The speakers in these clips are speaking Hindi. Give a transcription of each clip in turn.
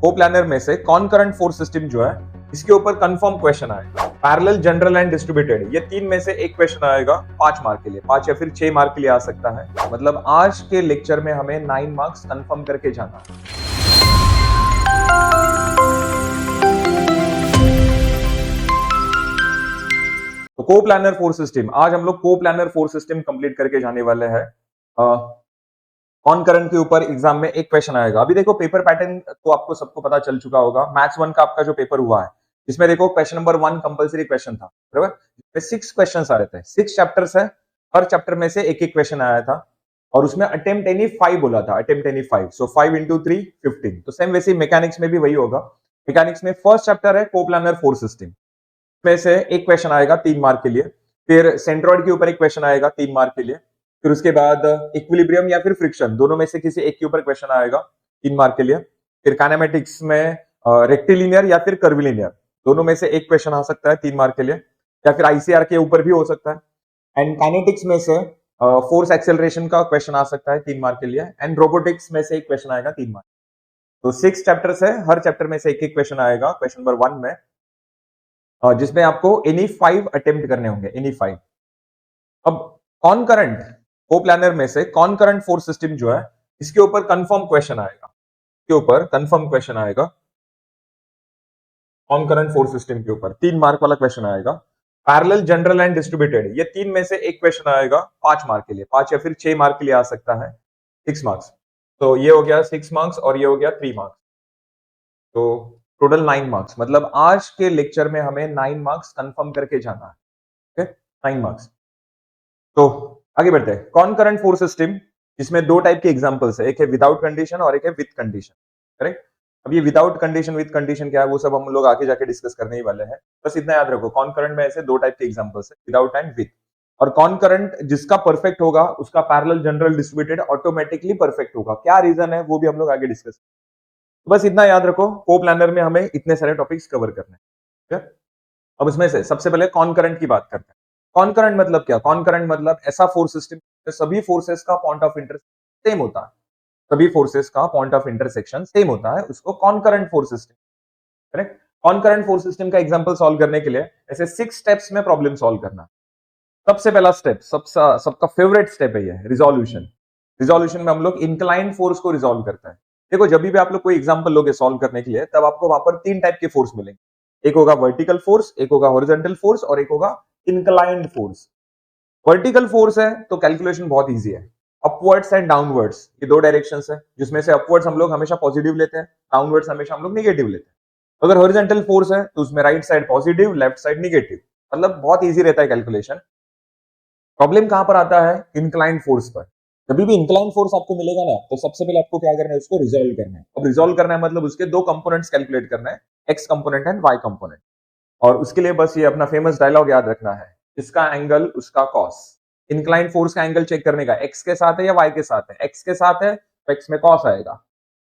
कोप्लानर में से कॉनकरेंट फोर्स सिस्टम जो है इसके ऊपर कंफर्म क्वेश्चन आएगा। पैरेलल, जनरल एंड डिस्ट्रीब्यूटेड, ये तीन में से एक क्वेश्चन आएगा 5 मार्क के लिए, 5 या फिर 6 मार्क के लिए आ सकता है। मतलब आज के लेक्चर में हमें 9 मार्क्स कंफर्म करके जाना है। तो कोप्लानर फोर्स सिस्टम, आज हम लोग कोप्लानर फोर्स सिस्टम कंप्लीट करके जाने वाले हैं। कॉनकरेंट के ऊपर एग्जाम में एक क्वेश्चन आएगा। अभी देखो पेपर पैटर्न तो आपको सबको पता चल चुका होगा। मैथ्स 1 का आपका जो पेपर हुआ है इसमें देखो क्वेश्चन नंबर 1 कंपलसरी क्वेश्चन था, बराबर। 6 क्वेश्चंस आ रहे थे, 6 चैप्टर्स है, हर चैप्टर में से एक एक क्वेश्चन आया था और उसमें अटेम्प्ट एनी 5 बोला था, अटेम्प्ट एनी 5, सो 5 into 3 15। तो सेम वैसे मैकेनिक्स में भी वही होगा। मैकेनिक्स में फर्स्ट चैप्टर है कोप्लानर फोर्स सिस्टम, में से एक क्वेश्चन आएगा 3 मार्क के लिए। फिर सेंट्रॉइड के ऊपर एक क्वेश्चन आएगा 3 मार्क के लिए। फिर उसके बाद इक्विलिब्रियम या फिर फ्रिक्शन, दोनों में से किसी एक के ऊपर क्वेश्चन आएगा 3 मार्क के लिए। फिर काइनेमेटिक्स में रेक्टिलिनियर या फिर कर्विलिनियर, दोनों में से एक क्वेश्चन आ सकता है 3 मार्क के लिए, या फिर आईसीआर के ऊपर भी हो सकता है। एंड काइनेटिक्स में से फोर्स एक्सेलरेशन का क्वेश्चन आ सकता है 3 मार्क के लिए। एंड रोबोटिक्स में से एक क्वेश्चन आएगा 3 मार्क। तो 6 चैप्टर्स है, हर चैप्टर में से एक एक क्वेश्चन आएगा क्वेश्चन नंबर 1 में, जिसमें आपको एनी 5 अटेम्प्ट करने होंगे, एनी 5। अब कॉनकरेंट कोप्लानर में से कॉनकरेंट फोर्स सिस्टम जो है इसके ऊपर कंफर्म क्वेश्चन आएगा, के ऊपर कंफर्म क्वेश्चन आएगा। कॉनकरेंट फोर्स सिस्टम के ऊपर 3 मार्क वाला क्वेश्चन आएगा। पैरेलल, जनरल एंड डिस्ट्रीब्यूटेड, ये तीन में से एक क्वेश्चन आएगा 5 मार्क के लिए, 5 या फिर 6 मार्क के लिए आ सकता है, 6 मार्क्स। तो ये हो गया 6 मार्क्स और ये हो गया 3 मार्क्स, तो टोटल 9 मार्क्स। मतलब आज के लेक्चर में हमें 9 मार्क्स कंफर्म करके जाना है। Okay, 9 marks. तो आगे बढ़ते हैं। कॉनकरेंट फोर्स सिस्टम, इसमें दो टाइप के एग्जांपल्स है, एक है विदाउट कंडीशन और एक है विद कंडीशन, करेक्ट। अब ये विदाउट कंडीशन विद कंडीशन क्या है वो सब हम लोग आगे जाके डिस्कस करने ही वाले हैं। बस इतना याद रखो, कॉनकरेंट में ऐसे दो टाइप के एग्जांपल्स है, विदाउट एंड विद। और कॉनकरेंट जिसका परफेक्ट होगा उसका parallel, general, distributed automatically perfect होगा। क्या रीजन है वो भी हम लोग आगे डिस्कस। तो बस इतना याद रखो, कोप्लानर में हमें इतने सारे टॉपिक्स कवर करने हैं। अब इसमें से सबसे पहले कॉनकरेंट की बात करते हैं। कॉनकरेंट मतलब क्या? कॉनकरेंट मतलब ऐसा फोर्स सिस्टम सभी फोर्सेस का पॉइंट ऑफ इंटरसेक्शन सेम होता है, सभी फोर्सेस का पॉइंट ऑफ इंटरसेक्शन सेम होता है, उसको कॉनकरेंट force system, correct. कॉनकरेंट force system का एग्जांपल सॉल्व करने के लिए ऐसे 6 स्टेप्स में प्रॉब्लम सॉल्व करना। सबसे पहला स्टेप, सबका फेवरेट स्टेप है ये, रिजोल्यूशन। रिजोल्यूशन में हम लोग इंक्लाइंड फोर्स को रिजोल्व करते हैं। देखो जब भी आप लोग कोई एग्जांपल लोगे सॉल्व करने के लिए, तब आपको वहां पर 3 टाइप के फोर्स मिलेंगे। एक होगा वर्टिकल फोर्स, एक होगा हॉरिजॉन्टल फोर्स और एक होगा इंक्लाइंड फोर्स। वर्टिकल फोर्स है तो कैलकुलेशन बहुत इजी है, अपवर्ड्स एंड डाउनवर्ड्स, ये दो डायरेक्शंस है, जिसमें से अपवर्ड्स हम लोग हमेशा पॉजिटिव लेते हैं, डाउनवर्ड्स हमेशा हम लोग नेगेटिव लेते हैं। अगर हॉरिजॉन्टल फोर्स है तो उसमें right side positive, left side negative, मतलब बहुत इजी रहता है कैलकुलेशन। प्रॉब्लम कहां पर आता है? इंक्लाइंड फोर्स पर। कभी भी इंक्लाइंड फोर्स आपको मिलेगा ना, तो सबसे पहले आपको क्या करना है, उसको रिजोल्व करना है। अब रिजोल्व करना है मतलब उसके दो कंपोनेंट्स कैलकुलेट करना है, x component and y component. और उसके लिए बस ये अपना फेमस डायलॉग याद रखना है, इसका एंगल उसका कॉस। इंक्लाइंड फोर्स का एंगल चेक करने का, एक्स के साथ है या वाई के साथ है। एक्स के साथ है तो एक्स में कॉस आएगा,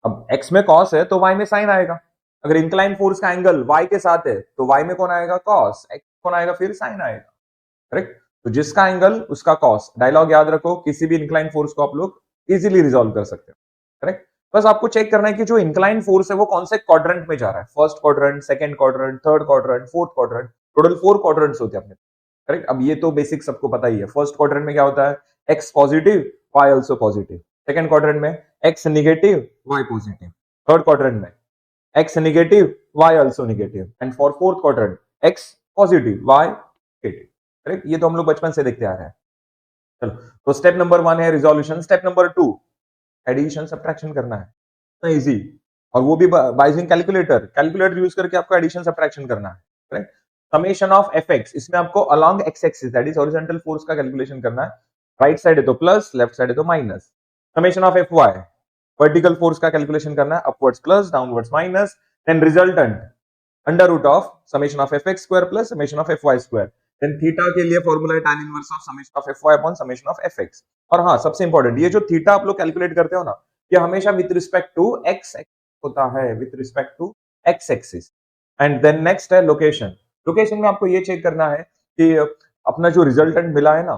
अब एक्स में कॉस है तो वाई में साइन आएगा। अगर इंक्लाइंड फोर्स का एंगल वाई के साथ है तो वाई में कौन आएगा? कॉस। एक्स कौन आएगा? फिर साइन आएगा, करेक्ट। तो जिसका एंगल उसका कॉस, डायलॉग याद रखो, किसी भी इंक्लाइन फोर्स को आप लोग इजीली रिजोल्व कर सकते हो, करेक्ट। बस आपको चेक करना है कि जो इंक्लाइन फोर्स है वो कौन से क्वाड्रेंट में जा रहा है, first quadrant, second quadrant, third quadrant, fourth quadrant. Total 4 quadrants होते हैं अपने, करेक्ट। अब ये तो बेसिक सबको पता ही है। फर्स्ट क्वाड्रेंट में क्या होता है? X positive, Y also positive. Second quadrant में X negative, Y positive. Third quadrant में X negative, Y also negative. And for fourth quadrant X positive, Y negative, correct. ये तो हम लोग बचपन से देखते आ रहे हैं। चलो, तो स्टेप नंबर 1 है resolution. Step number 2 addition subtraction करना है, इतना इजी। और वो भी by using calculator. Calculator use करके आपको एडिशन सब्ट्रैक्शन करना है, करेक्ट। समेशन ऑफ एफएक्स, इसमें आपको along x axis that is horizontal force का कैलकुलेशन करना है। राइट साइड है तो प्लस, लेफ्ट साइड है तो minus. Summation of F y, vertical force का कैलकुलेशन करना है, upwards plus, downwards minus. Then resultant under root of summation of F x square plus summation of F Y square. Then theta के लिए फॉर्मूला है tan inverse of summation of fy upon summation of fx। और हाँ, सबसे इंपॉर्टेंट, ये जो थीटा आप लोग कैलकुलेट करते हो ना, ये हमेशा विद रिस्पेक्ट टू x होता है, with respect to x axis. And then next है लोकेशन। लोकेशन में आपको ये चेक करना है कि अपना जो रिजल्टेंट मिला है ना,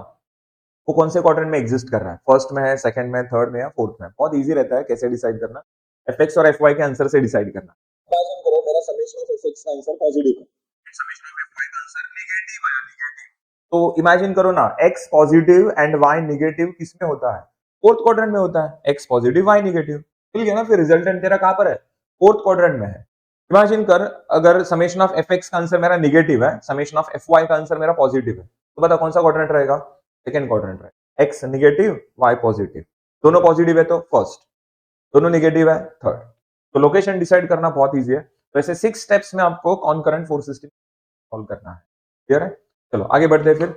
वो कौन से क्वाड्रेंट में एग्जिस्ट कर रहा है, फर्स्ट में है, सेकंड में, थर्ड में या फोर्थ में। बहुत इजी रहता है कैसे डिसाइड करना। fx और fy के आंसर से डिसाइड करना। इमेजिन करो मेरा समेशन ऑफ fx का आंसर पॉजिटिव है, समेशन ऑफ fy का आंसर नेगेटिव है, नेगेटिव। तो इमेजिन करो ना, x positive and y negative किस में होता है? फोर्थ क्वाड्रेंट में होता है। x पॉजिटिव y नेगेटिव, मिल गया ना? फिर रिजल्टेंट तेरा कहां पर है? फोर्थ क्वाड्रेंट में है। इमेजिन कर, अगर समेशन ऑफ fx का आंसर मेरा नेगेटिव है, समेशन ऑफ fy का आंसर मेरा पॉजिटिव है, तो बता कौन सा क्वाड्रेंट रहेगा? सेकंड क्वाड्रेंट रहेगा। x नेगेटिव y पॉजिटिव, दोनों पॉजिटिव है तो फर्स्ट, दोनों नेगेटिव है थर्ड। तो लोकेशन डिसाइड करना बहुत इजी है। तो ऐसे 6 स्टेप्स में आपको कॉनकरेंट फोर्स सिस्टम सॉल्व करना है। क्लियर है? चलो आगे बढ़ते हैं। फिर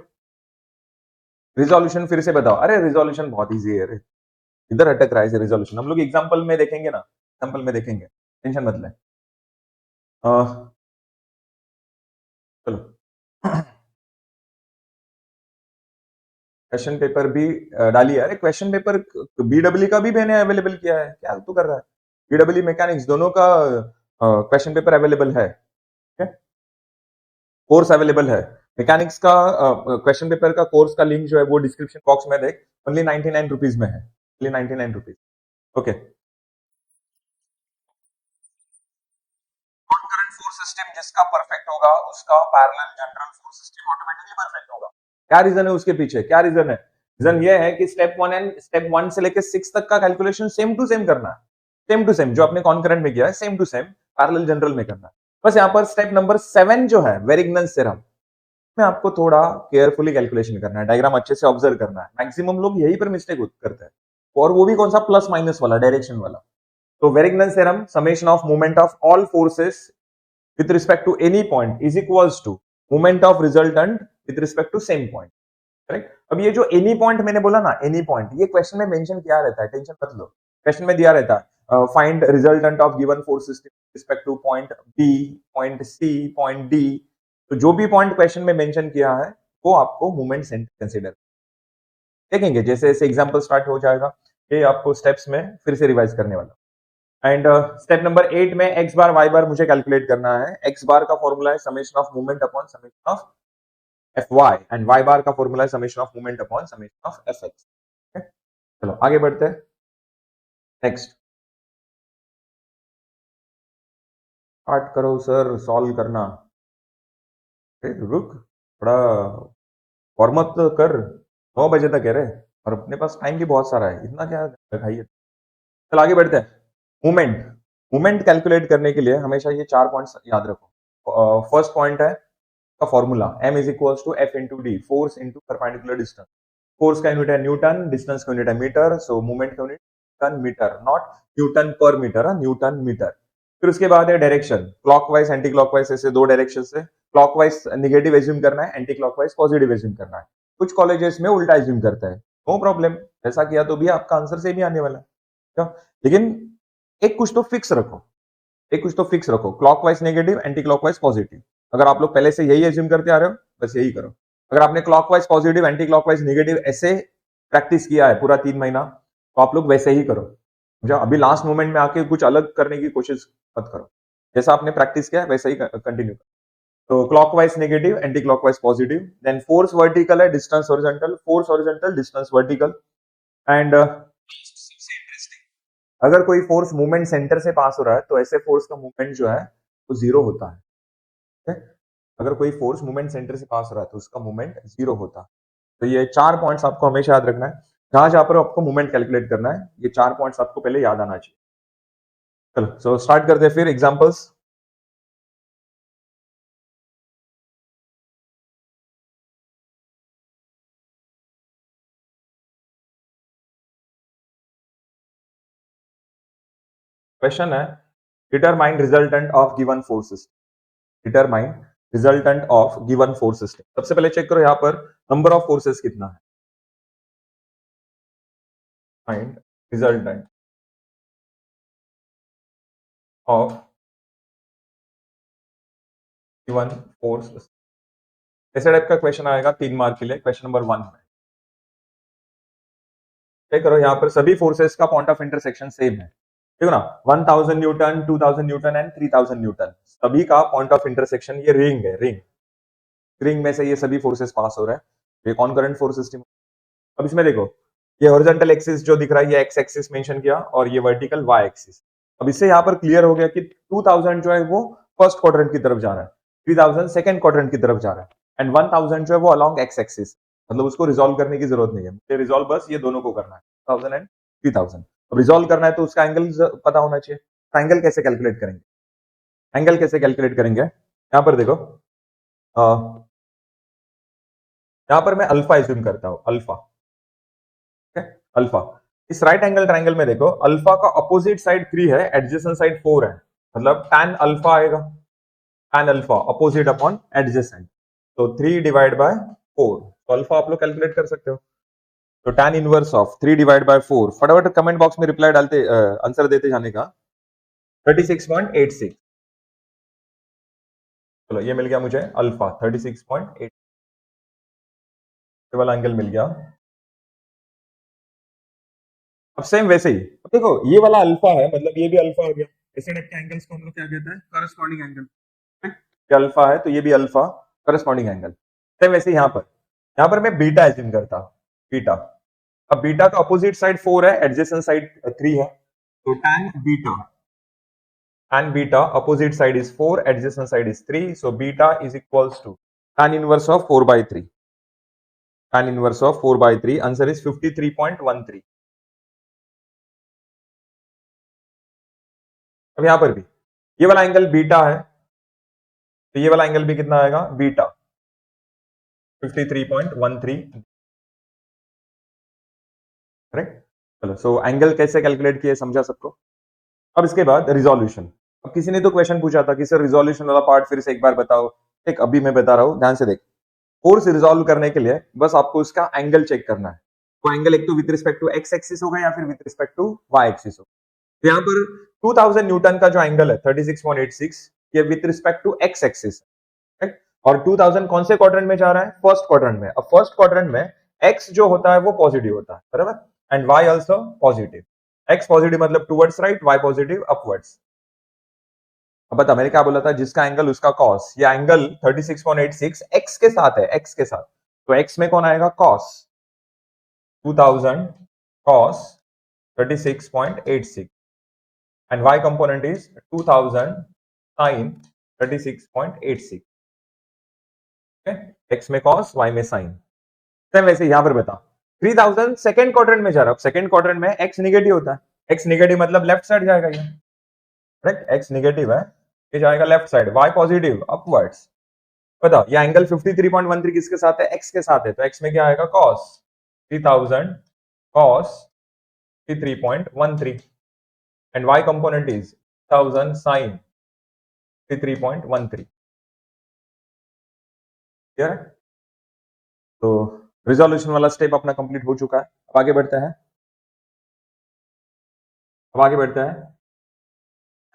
रिजोल्यूशन फिर से बताओ। अरे रिजोल्यूशन बहुत इजी है रे, इधर अटक रहा है रिजोल्यूशन। हम लोग एग्जांपल में देखेंगे ना, एग्जांपल में देखेंगे, टेंशन मत ले। चलो क्वेश्चन पेपर भी डालिए। अरे क्वेश्चन पेपर बीडब्ल्यू का भी मैंने अवेलेबल किया है, क्या तू कर रहा है? बीडब्ल्यू मैकेनिक्स दोनों का क्वेश्चन पेपर अवेलेबल है, कोर्स अवेलेबल है। मैकेनिक्स का क्वेश्चन पेपर का कोर्स का लिंक जो है वो डिस्क्रिप्शन बॉक्स में देख, ओनली 99 रुपीज में है, only 99 rupees. Okay, concurrent force system जिसका परफेक्ट होगा उसका parallel general force system automatically perfect होगा। क्या रीजन है उसके पीछे? क्या रीजन है? रीजन ये है कि स्टेप 1 एंड स्टेप 1 से लेकर 6 तक का कैलकुलेशन सेम टू सेम करना है, सेम टू सेम जो आपने कॉन्करेंट में किया है same to same parallel general में करना है। बस यहाँ पर स्टेप नंबर 7 जो है वेरिग्नन्स थ्योरम में आपको थोड़ा केयरफुली कैलकुलेशन करना है, डायग्राम अच्छे से ऑब्जर्व करना है। मैक्सिमम लोग यही पर मिस्टेक करते हैं, और वो भी कौन सा? प्लस माइनस वाला, डायरेक्शन वाला। तो Varignon's theorem, summation of moment of all forces with respect to any point is equals to moment of resultant with respect to same point, correct? अब ये जो एनी पॉइंट मैंने बोला ना, एनी पॉइंट, ये क्वेश्चन में मेंशन किया रहता है, टेंशन मत लो। क्वेश्चन में दिया रहता है find resultant of given force system with respect to point B, point C, point D. तो जो भी पॉइंट क्वेश्चन में मेंशन किया है वो आपको मोमेंट सेंटर कंसीडर देखेंगे। जैसे जैसे एग्जांपल स्टार्ट हो जाएगा ये आपको स्टेप्स में फिर से रिवाइज करने वाला। एंड स्टेप नंबर 8 में एक्स बार वाई बार मुझे कैलकुलेट करना है। एक्स बार का फॉर्मूला है summation of moment upon summation of F Y, and Y bar का फॉर्मूला है summation of moment upon summation of F X. चलो आगे बढ़ते हैं। नेक्स्ट स्टार्ट करो सर सॉल्व करना। रुक थोड़ा वार्म अप तो कर, 9 बजे तक है रे, और अपने पास टाइम भी बहुत सारा है, इतना क्या दिखाइए। चलो आगे बढ़ते हैं। मूवमेंट, मूवमेंट कैलकुलेट करने के लिए हमेशा ये 4 पॉइंट्स याद रखो। फर्स्ट पॉइंट है का formula m is equals to f into d, force into perpendicular distance. Force का यूनिट है न्यूटन, डिस्टेंस का यूनिट है मीटर, सो मूवमेंट का unit ton metre, not newton per metre, newton metre. फिर उसके बाद है डायरेक्शन, क्लॉकवाइज एंटी क्लॉकवाइज, ऐसे दो डायरेक्शन से। क्लॉकवाइज नेगेटिव एज्यूम करना है, एंटी क्लॉकवाइज पॉजिटिव एज्यूम करना है। कुछ कॉलेजेस में उल्टा एज्यूम करता है, नो प्रॉब्लम, ऐसा किया तो भी आपका आंसर सेम ही आने वाला है। लेकिन एक कुछ तो फिक्स रखो, एक कुछ तो फिक्स रखो, clockwise negative, anti clockwise positive. अगर आप लोग पहले से यही एज्यूम करते आ रहे हो बस यही करो। अगर आपने clockwise positive, anti clockwise negative ऐसे प्रैक्टिस किया है पूरा 3 महीना, तो आप लोग वैसे ही करो। जो अभी लास्ट मोमेंट में आके कुछ अलग करने की कोशिश मत करो, जैसा आपने प्रैक्टिस किया है वैसे ही कंटिन्यू करो। तो clockwise negative, anti clockwise positive. Then force vertical है, distance horizontal, force horizontal, distance vertical. And अगर कोई फोर्स मूवमेंट सेंटर से पास हो रहा है तो ऐसे फोर्स का मूवमेंट जो है वो जीरो होता है। अगर कोई फोर्स मूवमेंट सेंटर से पास हो रहा है तो उसका मूवमेंट जीरो होता है। तो ये 4 पॉइंट्स आपको हमेशा याद रखना है, जहां जहां पर आपको मूवमेंट कैलकुलेट करना है, ये 4 पॉइंट्स आपको पहले याद आना चाहिए। चलो सो स्टार्ट करते हैं फिर एग्जांपल्स। क्वेश्चन है determine resultant of given force system, determine resultant of given force system. सबसे पहले चेक करो यहाँ पर नंबर ऑफ फोर्सेस कितना है, find resultant of given force. ऐसे टाइप का क्वेश्चन आएगा 3 मार्क के लिए, क्वेश्चन नंबर 1 में। चेक करो यहाँ पर सभी फोर्सेस का पॉइंट ऑफ इंटरसेक्शन सेम है, ठीक है ना? 1000 न्यूटन, 2000 न्यूटन एंड 3000 न्यूटन, सभी का पॉइंट ऑफ इंटरसेक्शन ये रिंग है, रिंग, रिंग में से ये सभी फोर्सेस पास हो रहे हैं, ये कॉन्करेंट फोर्स सिस्टम। अब इसमें देखो ये हॉरिजॉन्टल एक्सिस जो दिख रहा है ये एक्स एक्सिस मेंशन किया, और ये वर्टिकल वाई एक्सिस। अब इससे यहाँ पर क्लियर हो गया कि 2000 जो है वो फर्स्ट क्वाड्रेंट की तरफ जा रहा है, 3000 सेकंड क्वाड्रेंट की तरफ जा रहा है, एंड 1000 जो है वो अलॉन्ग एक्स एक्सिस, मतलब उसको रिजॉल्व करने की जरूरत नहीं है, मुझे रिजॉल्व बस ये दोनों को करना है, 1000 एंड 3000। अब रिजॉल्व करना है तो उसका एंगल पता होना चाहिए। एंगल कैसे कैलकुलेट करेंगे? एंगल कैसे कैलकुलेट करेंगे? यहाँ पर देखो, यहाँ पर मैं अल्फा एज्यूम करता हूं, अल्फा, ठीक है, अल्फा। इस राइट एंगल ट्राइंगल में देखो, अल्फा का अपोजिट साइड 3 है, एडजेसेंट साइड 4 है, मतलब tan अल्फा आएगा, tan alpha opposite upon adjacent, तो 3 डिवाइड बाय 4, तो अल्फा आप लोग कैलकुलेट कर सकते हो। तो tan inverse of 3 divide by 4, फटाफट कमेंट बॉक्स में रिप्लाई डालते, आंसर देते जाने का, 36.86। चलो ये मिल गया मुझे अल्फा 36.8 वाला एंगल मिल गया। अब सेम वैसे ही, अब देखो ये वाला अल्फा है, मतलब ये भी अल्फा हो गया, ऐसे टाइप के एंगल्स को हम लोग क्या कहते हैं? Corresponding angle. ये अल्फा है तो ये भी अल्फा, करस्पॉन्डिंग एंगल। सेम वैसे यहाँ पर मैं बीटा एज्यूम करता हूं, बीटा। अब बीटा का अपोजिट साइड 4 है, एडजेसेंट साइड 3 है, तो tan beta opposite side is 4, adjacent side is 3, so beta is equals to tan inverse of 4 by 3, tan inverse of 4 by 3, answer is 53.13। अब यहां पर भी ये वाला एंगल बीटा है, तो ये वाला एंगल भी कितना आएगा? Beta 53.13, correct. चलो, सो एंगल कैसे कैलकुलेट किए समझा सबको। अब इसके बाद रिजोल्यूशन। अब किसी ने तो क्वेश्चन पूछा था कि सर रिजोल्यूशन वाला पार्ट फिर से एक बार बताओ। ठीक, अभी मैं बता रहा हूं, ध्यान से देख। फोर्स रिजोल्व करने के लिए बस आपको इसका एंगल चेक करना है। वो एंगल एक तो with respect to x axis होगा या फिर with respect to y axis होगा। तो यहाँ पर 2000 न्यूटन का जो एंगल है 36.86, ये with respect to x axis, और 2000 कौन से क्वाड्रेंट में जा रहा है? फर्स्ट क्वाड्रेंट में। अब फर्स्ट क्वाड्रेंट में एक्स जो होता है वो पॉजिटिव होता है, बराबर, and Y also positive. X positive मतलब towards right, Y positive upwards. अब बता, मैंने क्या बोला था? जिसका एंगल उसका कॉस। ये एंगल 36.86 एक्स के साथ है, एक्स के साथ, तो एक्स में कौन आएगा? Cos 2000 cos 36.86, and y component is 2000 sin 36.86, x में cos, y में sin। सेम वैसे यहां पर बता, 3000 सेकंड क्वाड्रेंट में जा रहा है। सेकंड क्वाड्रेंट में x नेगेटिव होता है, x नेगेटिव मतलब लेफ्ट साइड जाएगा ये, करेक्ट, x नेगेटिव है, ये जाएगा left side, y positive upwards. बताओ ये एंगल 53.13 किसके साथ है? x के साथ है, तो x में क्या आएगा? cos 3000 cos 53.13, and y component is 1000 sin 53.13। Clear है? तो रिजोल्यूशन वाला स्टेप अपना कंप्लीट हो चुका है। अब आगे बढ़ते हैं,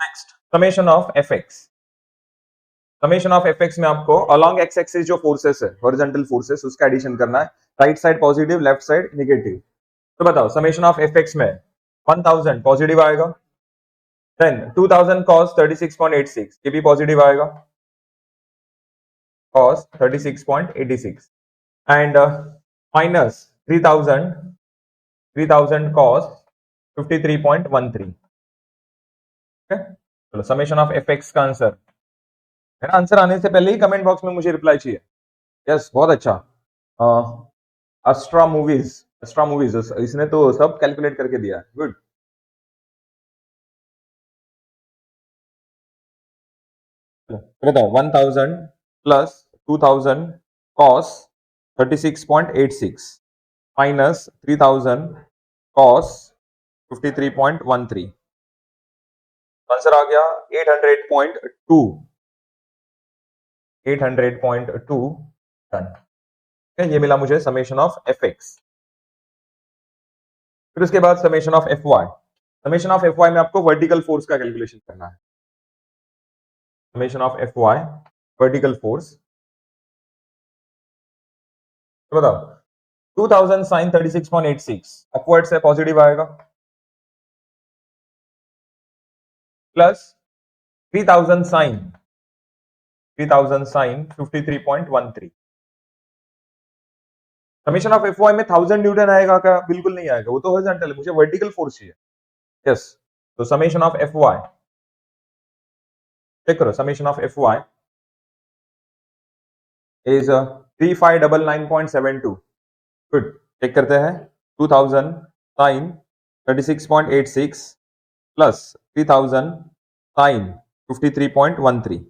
next summation of F X. Summation of F x में आपको अलोंग एक्स एक्सिस जो फोर्सेस है, हॉरिजॉन्टल फोर्सेस, उसका एडिशन करना है। Right side positive, left side negative. तो बताओ समेशन ऑफ एफ एक्स में 1000 पॉजिटिव आएगा, देन 2000 cos 36.86, ये भी पॉजिटिव आएगा, cos 36.86, एंड माइनस 3000 cos 53.13। चलो, समेशन ऑफ एफ एक्स का आंसर है ना। आंसर आने से पहले ही कमेंट बॉक्स में मुझे रिप्लाई चाहिए। यस, बहुत अच्छा। अस्ट्रा मूवीज इसने तो सब कैलकुलेट करके दिया, गुड। बताओ 1000 plus 2000 cos 36.86 minus 3000 cos 53.13, answer आ गया 800.2, 800.2 टन। ये मिला मुझे समेशन ऑफ एफ एक्स। फिर उसके बाद summation of F y. Summation of F y में आपको वर्टिकल फोर्स का कैलकुलेशन करना है। Summation of F y vertical force, तो बताओ 2000 sin 36.86 अपवर्ड से पॉजिटिव आएगा, plus 3000 sin 53.13। Summation of F y में 1000 न्यूटन आएगा क्या? बिल्कुल नहीं आएगा, वो तो हॉरिजॉन्टल है, मुझे वर्टिकल फोर्स चाहिए। यस, तो summation of F Y check करो, summation of F Y is 3599.72। Good, check करते हैं। 2000 sine 36.86 plus 3000 sine 53.13।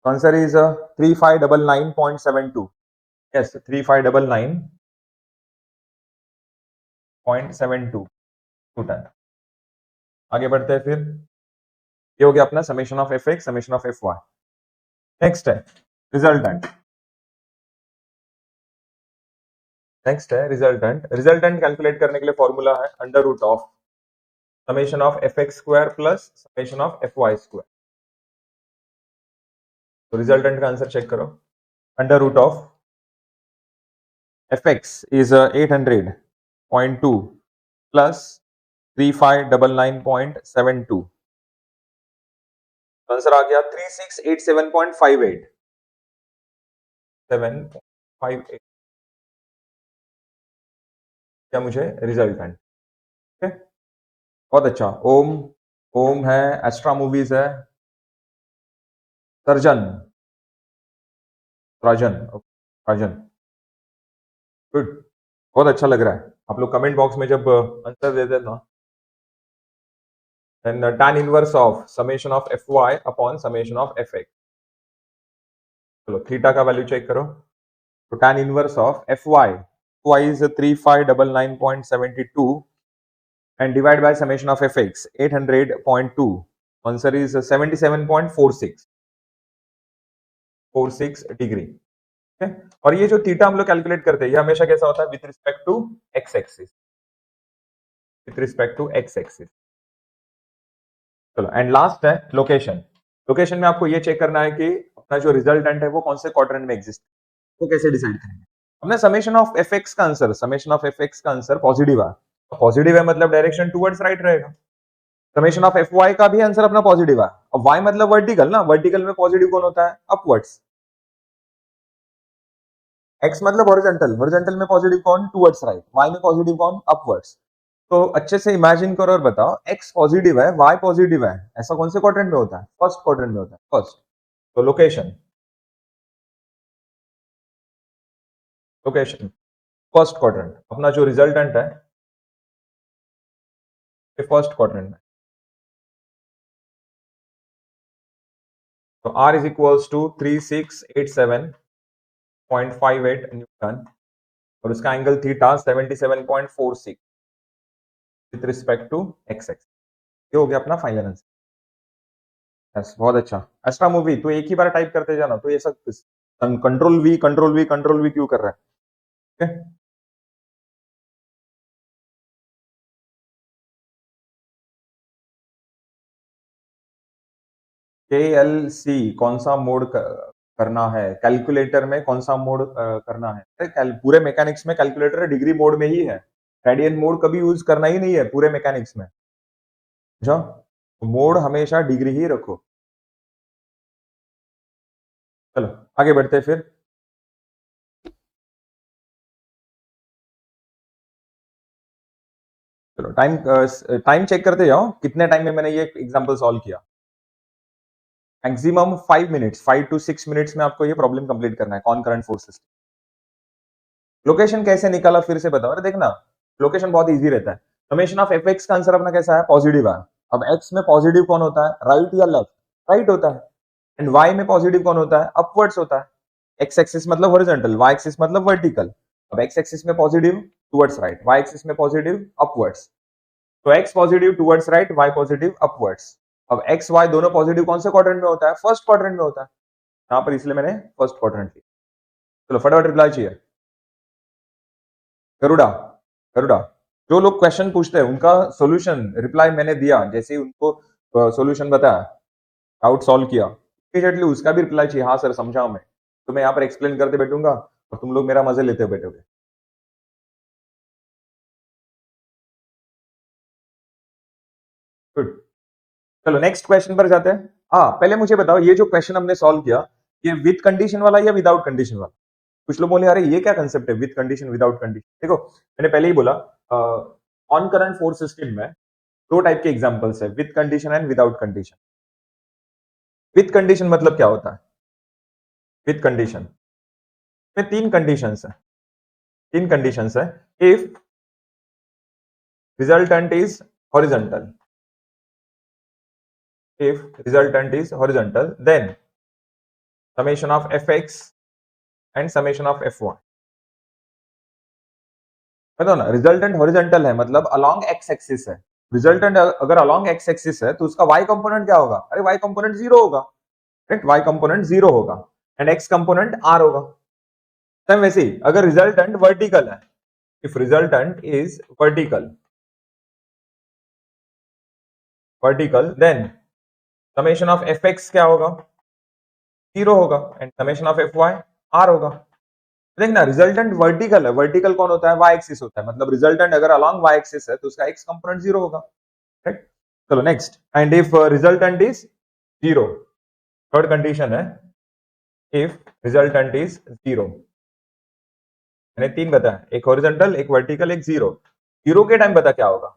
Answer is 3599.72। Yes, 3599.72 newton. आगे बढ़ते हैं फिर। ये हो गया अपना summation of F X, summation of F Y. Next है रिजल्टेंट। नेक्स्ट है रिजल्टेंट। रिजल्टेंट कैलकुलेट करने के लिए फॉर्मूला है under root of summation of F x square plus summation of F Y square. तो रिजल्टेंट का आंसर चेक करो। Under root of F X is 800.2 plus 3599.72। Answer आ गया 3687.58। 7.58 क्या मुझे रिजल्टेंट। ठीक है, बहुत अच्छा। ओम, ओम है, एस्ट्रा मूवीज है, सर्जन, राजन, राजन, गुड, बहुत अच्छा लग रहा है। आप लोग कमेंट बॉक्स में जब आंसर दे देना, then tan inverse of summation of fy upon summation of fx। चलो थीटा का वैल्यू चेक करो। तो tan inverse of fy is 3599.72 and divide by summation of fx 800.2। Answer is 77.46 degree. ठीक है, और ये जो थीटा हम लोग कैलकुलेट करते हैं ये हमेशा कैसा होता है, with respect to x axis, with respect to x axis. चलो एंड लास्ट है लोकेशन। लोकेशन में आपको ये चेक करना है कि अपना जो रिजल्टेंट है वो कौन से क्वाड्रेंट में एग्जिस्ट, वो कैसे डिसाइड करेंगे। हमने समेशन ऑफ एफ एक्स का answer, summation of F x का आंसर पॉजिटिव है, पॉजिटिव है मतलब डायरेक्शन टुवर्ड्स राइट रहेगा। समेशन ऑफ एफ वाई का भी आंसर अपना पॉजिटिव है। अब वाई मतलब वर्टिकल ना, वर्टिकल में पॉजिटिव कौन होता है, अपवर्ड्स। एक्स मतलब हॉरिजॉन्टल, हॉरिजॉन्टल में पॉजिटिव कौन, टुवर्ड्स राइट। वाई में पॉजिटिव कौन, अपवर्ड्स। तो अच्छे से इमेजिन करो और बताओ, एक्स पॉजिटिव है, वाई पॉजिटिव है, ऐसा कौन से क्वाड्रेंट में होता है, फर्स्ट क्वाड्रेंट में होता है, फर्स्ट। तो लोकेशन, लोकेशन फर्स्ट क्वाड्रेंट, अपना जो रिजल्टेंट है फर्स्ट क्वाड्रेंट में। तो R is equals to 3687.58 newton और उसका angle theta 77.46 with respect to x x. ये हो गया अपना फाइनल आंसर। यस, बहुत अच्छा। एस्ट्रा मूवी तो एक ही बार टाइप करते जाना, तो ये सब control we control we control we क्यों कर रहा है। Okay? KLC कौन सा मोड करना है, कैलकुलेटर में कौन सा मोड करना है। पूरे मैकेनिक्स में कैलकुलेटर डिग्री मोड में ही है, रेडियन मोड कभी यूज करना ही नहीं है पूरे मैकेनिक्स में। जो मोड हमेशा डिग्री ही रखो। चलो आगे बढ़ते हैं फिर। चलो टाइम चेक करते जाओ, कितने टाइम में मैंने ये एग्जांपल सॉल्व किया। मैक्सिमम 5 मिनट्स, 5 to 6 मिनट्स में आपको ये प्रॉब्लम कंप्लीट करना है, concurrent force system. Location कैसे निकाला फिर से बताओ। अरे देखना, लोकेशन बहुत इजी रहता है। समेशन ऑफ एफ एक्स का आंसर अपना कैसा है, पॉजिटिव है। अब एक्स में पॉजिटिव कौन होता है, राइट या लेफ्ट, राइट होता है। एंड वाई में पॉजिटिव कौन होता है, अपवर्ड्स होता है। एक्स एक्सिस मतलब हॉरिजॉन्टल, वाई एक्सिस मतलब वर्टिकल। अब एक्स एक्सिस में positive towards right, y axis में पॉजिटिव अपवर्ड्स। तो x positive towards right, Y positive upwards. अब एक्स वाई दोनों पॉजिटिव कौन से क्वाड्रेंट में होता है, फर्स्ट क्वाड्रेंट में होता है। यहां पर इसलिए मैंने फर्स्ट क्वाड्रेंट लिया। चलो फटाफट रिप्लाई चाहिए। गरुड़ा, गरुड़ा, जो लोग क्वेश्चन पूछते हैं उनका सॉल्यूशन रिप्लाई मैंने दिया, जैसे ही उनको सॉल्यूशन बताया, डाउट सॉल्व किया, इमीडिएटली उसका भी रिप्लाई चाहिए। हाँ सर समझा मैं, तो मैं यहाँ पर एक्सप्लेन करते बैठूंगा और तुम लोग मेरा मजे लेते बैठोगे। गुड, चलो नेक्स्ट क्वेश्चन पर जाते हैं। हाँ पहले मुझे बताओ, ये जो क्वेश्चन हमने सॉल्व किया, ये विद कंडीशन वाला या विदाउट कंडीशन वाला। कुछ लोग बोले अरे ये क्या कंसेप्ट है, विद कंडीशन विदाउट कंडीशन। देखो मैंने पहले ही बोला, ऑन करंट फोर्स सिस्टम में दो टाइप के एग्जांपल्स है, with condition and without condition. With condition मतलब क्या होता है? विद कंडीशन में तीन कंडीशंस है, तीन कंडीशंस है। If resultant is horizontal, if resultant is horizontal, then summation of fx and summation of fy। बताओ ना, रिजल्टेंट हॉरिजॉन्टल है मतलब अलोंग एक्स एक्सिस है। रिजल्टेंट अगर अलोंग एक्स एक्सिस है तो उसका y कंपोनेंट क्या होगा? अरे y कंपोनेंट जीरो होगा, राइट? y कंपोनेंट जीरो होगा एंड x कंपोनेंट r होगा। सेम वैसे ही अगर रिजल्टेंट वर्टिकल है, if resultant is vertical then summation of fx क्या होगा? जीरो होगा and summation of fy r होगा। देखना, रिजल्टेंट वर्टिकल है, वर्टिकल कौन होता है? वाई एक्सिस होता है, मतलब रिजल्टेंट अगर अलोंग वाई एक्सिस है तो उसका एक्स कंपोनेंट जीरो होगा, राइट? चलो next, and if resultant is zero, third condition है, इफ रिजल्टेंट इज जीरो। मैंने तीन बताया, एक हॉरिजॉन्टल, एक वर्टिकल, एक जीरो। जीरो के टाइम पता क्या होगा?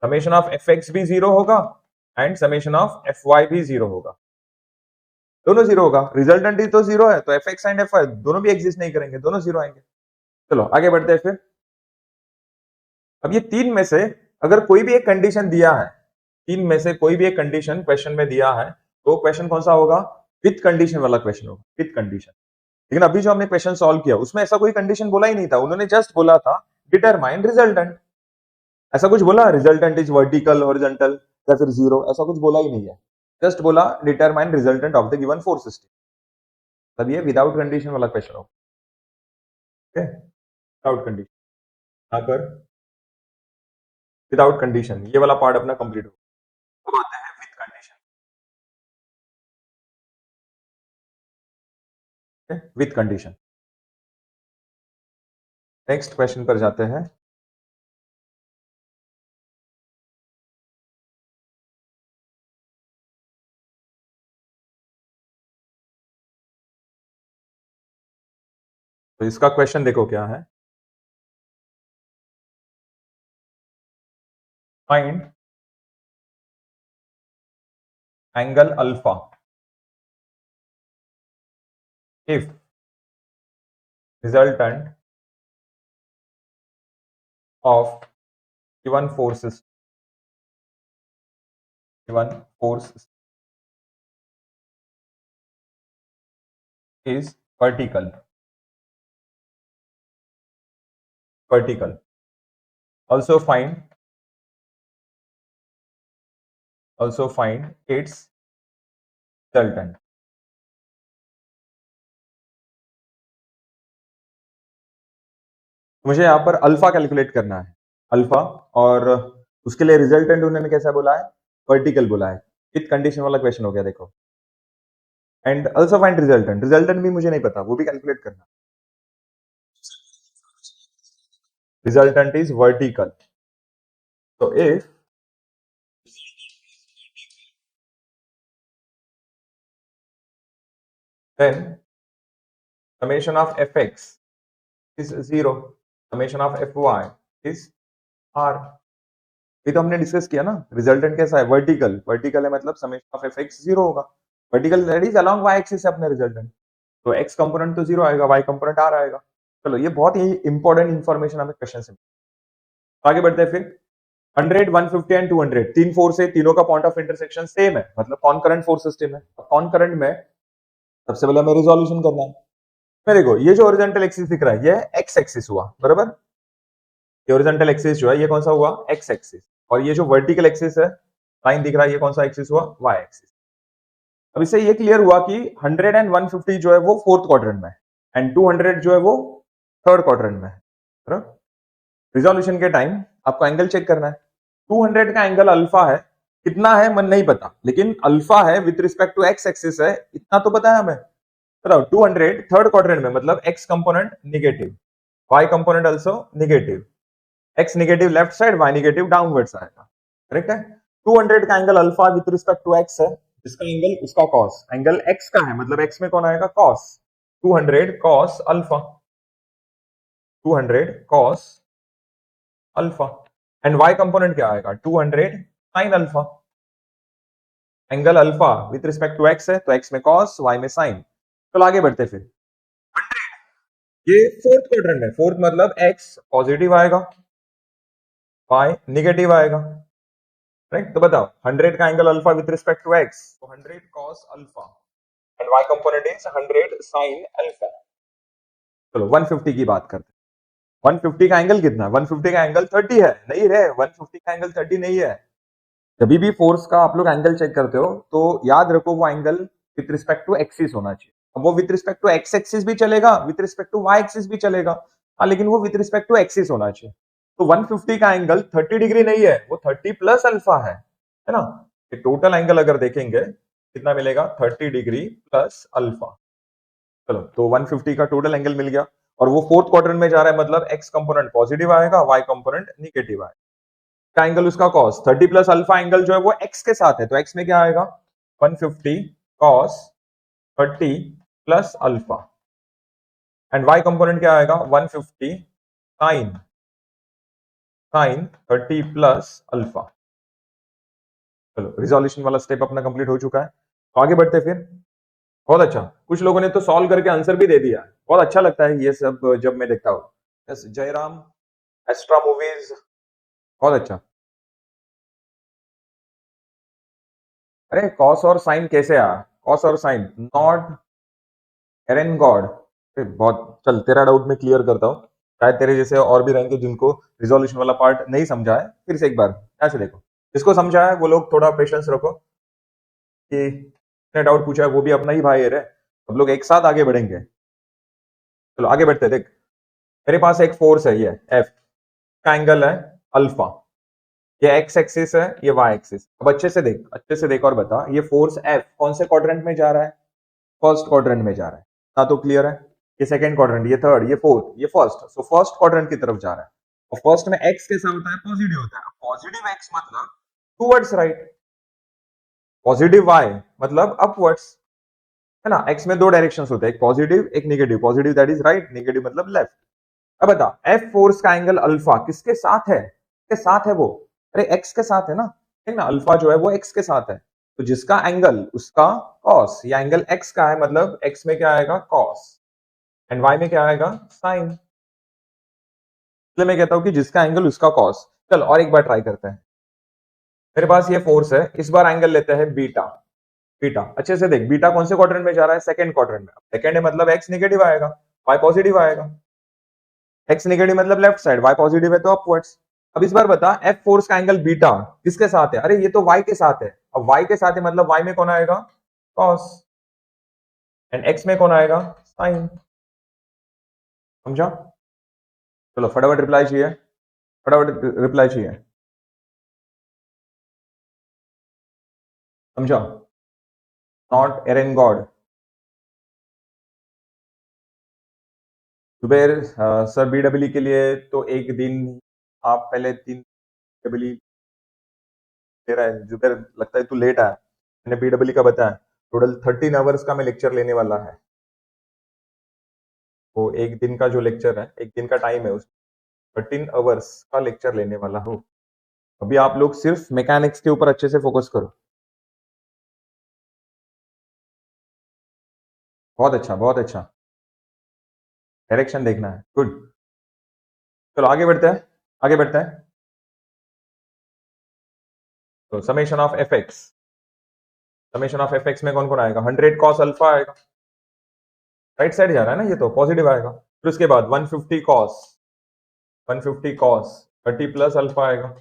समेशन ऑफ एफ एक्स भी जीरो होगा and summation of F y भी जीरो होगा, दोनों जीरो होगा। रिजल्टेंट ही तो जीरो है तो f x and f y दोनों भी एग्जिस्ट नहीं करेंगे, दोनों जीरो आएंगे। चलो आगे बढ़ते हैं फिर। अब ये तीन में से अगर कोई भी एक कंडीशन दिया है, तीन में से कोई भी एक कंडीशन क्वेश्चन में दिया है, तो क्वेश्चन कौन सा होगा? विथ कंडीशन वाला क्वेश्चन होगा, विथ कंडीशन। लेकिन अभी जो हमने क्वेश्चन सॉल्व किया उसमें ऐसा कोई कंडीशन बोला ही नहीं था, उन्होंने जस्ट बोला था डिटरमाइन रिजल्टेंट। ऐसा कुछ बोला रिजल्टेंट इज वर्टिकल, हॉरिजॉन्टल या फिर जीरो, ऐसा कुछ बोला ही नहीं है। जस्ट बोला determine resultant of the given force system. तब ये विदाउट कंडीशन वाला क्वेश्चन होगा, विदाउट कंडीशन। यहाँ पर विदाउट कंडीशन ये वाला पार्ट अपना कंप्लीट हो। अब आते हैं with condition, with condition. Next question पर जाते हैं। तो इसका क्वेश्चन देखो क्या है, find angle alpha if resultant of given forces, given force is vertical, vertical। Also find its resultant। मुझे यहाँ पर अल्फा कैलकुलेट करना है, अल्फा, और उसके लिए रिजल्टेंट उन्होंने कैसा बोला है? वर्टिकल बोला है। विद कंडीशन वाला क्वेश्चन हो गया देखो। And also find resultant, resultant भी मुझे नहीं पता, वो भी कैलकुलेट करना। रिजल्टेंट इज वर्टिकल, तो if then summation of fx is 0, summation of fy is r। ये तो हमने डिस्कस किया ना, रिजल्टेंट कैसा है? वर्टिकल, वर्टिकल है मतलब समेशन ऑफ fx 0 होगा। Vertical that is along y axis है अपने रिजल्टेंट, तो x कंपोनेंट तो 0 आएगा, y कंपोनेंट r आएगा। चलो ये बहुत ही इंपॉर्टेंट इंफॉर्मेशन हमें क्वेश्चन से। आगे बढ़ते हैं फिर। 100, 150 एंड 200 तीन फोर्स है, तीनों का पॉइंट ऑफ इंटरसेक्शन सेम है, मतलब कॉनकरेंट फोर्स सिस्टम है। कॉनकरेंट में सबसे पहले हमें रिजोल्यूशन करना है। देखो ये जो हॉरिजॉन्टल एक्सिस दिख रहा है ये एक्स एक्सिस हुआ, बराबर? ये हॉरिजॉन्टल एक्सिस जो है ये कौन सा हुआ? X axis. और ये जो वर्टिकल एक्सिस है, लाइन दिख रहा है, ये कौन सा एक्सिस हुआ? Y axis. अब इससे ये क्लियर हुआ कि 100 एंड 150 जो है वो फोर्थ क्वाड्रेंट में एंड 200 जो है वो थर्ड क्वाड्रेंट में है। रिजोल्यूशन के टाइम आपको एंगल चेक करना है। 200 का एंगल अल्फा है, कितना है मन नहीं पता, लेकिन अल्फा है with respect to x axis है, इतना तो पता है हमें। बताओ 200 थर्ड क्वाड्रेंट में मतलब x component negative, y component also negative, x negative left side, y negative downwards आएगा, करेक्ट है? 200 का angle alpha with respect to x है, इसका एंगल उसका कॉस, एंगल एक्स का है मतलब एक्स में कौन आएगा? Cos. 200 cos alpha, 200 cos alpha, and y component क्या आएगा? 200 sine alpha, angle alpha with respect to x है तो एक्स में कॉस, वाई में साइन। चलो आगे बढ़ते फिर। ये फोर्थ क्वाड्रेंट में, फोर्थ मतलब एक्स पॉजिटिव आएगा, वाई निगेटिव आएगा, राइट। तो बताओ 100 का angle alpha with respect to x, तो 100 cos alpha and y component is 100 sin alpha. चलो 150 की बात करते हैं। 150 का एंगल कितना है? 150 का एंगल 30 है, नहीं रे 150 का एंगल 30 नहीं है। जब भी फोर्स का आप लोग एंगल चेक करते हो तो याद रखो वो angle with respect to axis होना चाहिए। अब वो with respect to x axis भी चलेगा, with respect to y axis भी चलेगा, हाँ, लेकिन वो विथ रिस्पेक्ट टू एक्सिस होना चाहिए। तो 150 का एंगल 30 डिग्री नहीं है, वो 30 प्लस अल्फा है ना। टोटल एंगल अगर देखेंगे कितना मिलेगा, 30 डिग्री प्लस अल्फा। चलो तो 150 का टोटल एंगल मिल गया, और वो फोर्थ क्वाड्रेंट में जा रहा है, मतलब एक्स कंपोनेंट पॉजिटिव आएगा, वाई कंपोनेंट निगेटिव आएगा। का एंगल उसका कॉस 30 प्लस अल्फा एंगल जो है वो एक्स के साथ है, तो एक्स में क्या आएगा 150 cos 30 plus alpha, and y component क्या आएगा 150 साइन साइन 30 प्लस अल्फा। चलो रिजोल्यूशन वाला स्टेप अपना कंप्लीट हो चुका है, तो आगे बढ़ते फिर। बहुत अच्छा, कुछ लोगों ने तो सॉल्व करके आंसर भी दे दिया, बहुत अच्छा लगता है ये सब जब मैं देखता हूँ। यस जयराम, एस्ट्रा मूवीज, बहुत अच्छा। अरे कॉस और साइन कैसे आया, कॉस और साइन नॉट एरन गॉड। बहुत, चल तेरा डाउट मैं क्लियर करता हूँ, शायद तेरे जैसे और भी रहेंगे जिनको रिजोल्यूशन वाला पार्ट नहीं समझा है। फिर से एक बार ऐसे देखो, जिसको समझा है वो लोग थोड़ा पेशेंस रखो, कि इसने डाउट पूछा है वो भी अपना ही भाई है रे, सब लोग एक साथ आगे बढ़ेंगे। चलो आगे बढ़ते, देख मेरे पास एक फोर्स है, ये एफ का एंगल है अल्फा, ये एक्स एक्सिस है, ये वाई एक्सिस। अब अच्छे से देख, अच्छे से देख और बता, ये फोर्स एफ कौन से क्वाड्रेंट में जा रहा है? फर्स्ट क्वाड्रेंट में जा रहा है ना, तो क्लियर है। ये सेकंड क्वाड्रेंट, ये थर्ड, ये फोर्थ, ये फर्स्ट, सो फर्स्ट क्वाड्रेंट की तरफ जा रहा है। और फर्स्ट में एक्स कैसा होता है? पॉजिटिव होता है। पॉजिटिव एक्स मतलब टूवर्ड्स राइट, पॉजिटिव वाई मतलब अपवर्ड्स, है ना। एक्स में दो डायरेक्शंस होते हैं, एक पॉजिटिव एक negative, positive that is right, negative मतलब लेफ्ट। अब बता एफ फोर्स का एंगल अल्फा किसके साथ है? किसके साथ है वो? अरे एक्स के साथ है ना, है ना। अल्फा जो है वो एक्स के साथ है, तो जिसका एंगल उसका कॉस, या एंगल एक्स का है मतलब एक्स में क्या आएगा कॉस, एंड वाई में क्या आएगा साइन। इसलिए मैं कहता हूं कि जिसका एंगल उसका कॉस। चल और एक बार ट्राई करते हैं। मेरे पास ये फोर्स है, इस बार एंगल लेते हैं बीटा। बीटा अच्छे से देख, बीटा कौन से क्वाड्रेंट में जा रहा है? सेकंड क्वाड्रेंट में। सेकंड है मतलब एक्स नेगेटिव आएगा, वाई पॉजिटिव आएगा। एक्स नेगेटिव मतलब लेफ्ट साइड, वाई पॉजिटिव है तो अपवर्ड्स। अब इस बार बता एफ फोर्स का एंगल बीटा किसके साथ है? अरे ये तो वाई के साथ है, अब वाई के साथ है मतलब वाई में कौन आएगा कॉस, एंड एक्स में कौन आएगा साइन। समझा? चलो फटाफट रिप्लाई चाहिए, फटाफट रिप्लाई चाहिए। समझा? नॉट एरन गॉड। जुबेर सर बीडब्ल्यू के लिए तो एक दिन, आप पहले 3 डब्ल्यू ले रहा है जुबेर, लगता है तू लेट आया। मैंने बीडब्ल्यू का बताया, टोटल 13 आवर्स का मैं लेक्चर लेने वाला है। वो एक दिन का जो लेक्चर है, एक दिन का टाइम है, उस 13 आवर्स का लेक्चर लेने वाला हूँ। अभी आप लोग सिर्फ मैकेनिक्स के ऊपर अच्छे से फोकस करो। बहुत अच्छा, बहुत अच्छा, डायरेक्शन देखना है, गुड। चलो आगे बढ़ते हैं, आगे बढ़ते हैं। तो summation of F X, summation of F x में कौन कौन आएगा? 100 कॉस अल्फा आएगा, राइट साइड जा रहा है ना, ये तो पॉजिटिव आएगा। फिर उसके बाद 150 कॉस, 150 कॉस 30 प्लस अल्फा आएगा,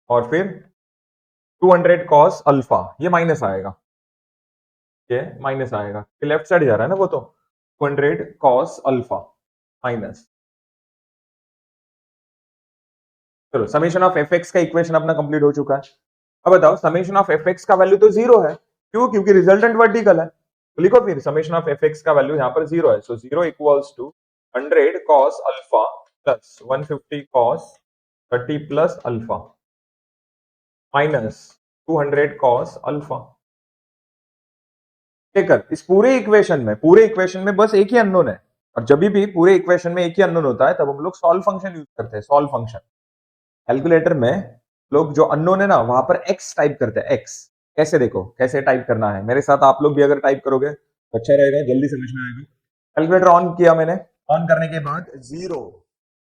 और फिर 200 कॉस अल्फा, ये माइनस आएगा, ये माइनस आएगा, लेफ्ट साइड जा रहा है ना वो तो। 200 कॉस अल्फा माइनस। चलो समेशन ऑफ एफ एक्स का इक्वेशन अपना कंप्लीट हो चुका है। अब बताओ समेशन ऑफ एफ एक्स का वैल्यू तो जीरो है, क्यों? क्योंकि रिजल्टेंट वर्टिकल है। तो लिखो फिर समेशन ऑफ एफ एक्स का वैल्यू यहाँ पर जीरो है, so zero equals to 100 cos alpha plus 150 cos 30 plus alpha minus 200 cos alpha. देखकर इस पूरे इक्वेशन में, पूरे इक्वेशन में बस एक ही अननोन है, और जब भी पूरे इक्वेशन में एक ही अननोन होता है तब हम लोग सॉल्व फंक्शन यूज करते हैं, सॉल्व फंक्शन। कैलकुलेटर में लोग जो अननोन है ना वहां पर एक्स टाइप करते हैं, एक्स। कैसे देखो, कैसे टाइप करना है, मेरे साथ आप लोग भी अगर टाइप करोगे तो अच्छा रहेगा, जल्दी समझ में आएगा। कैलकुलेटर ऑन किया मैंने, ऑन करने के बाद जीरो,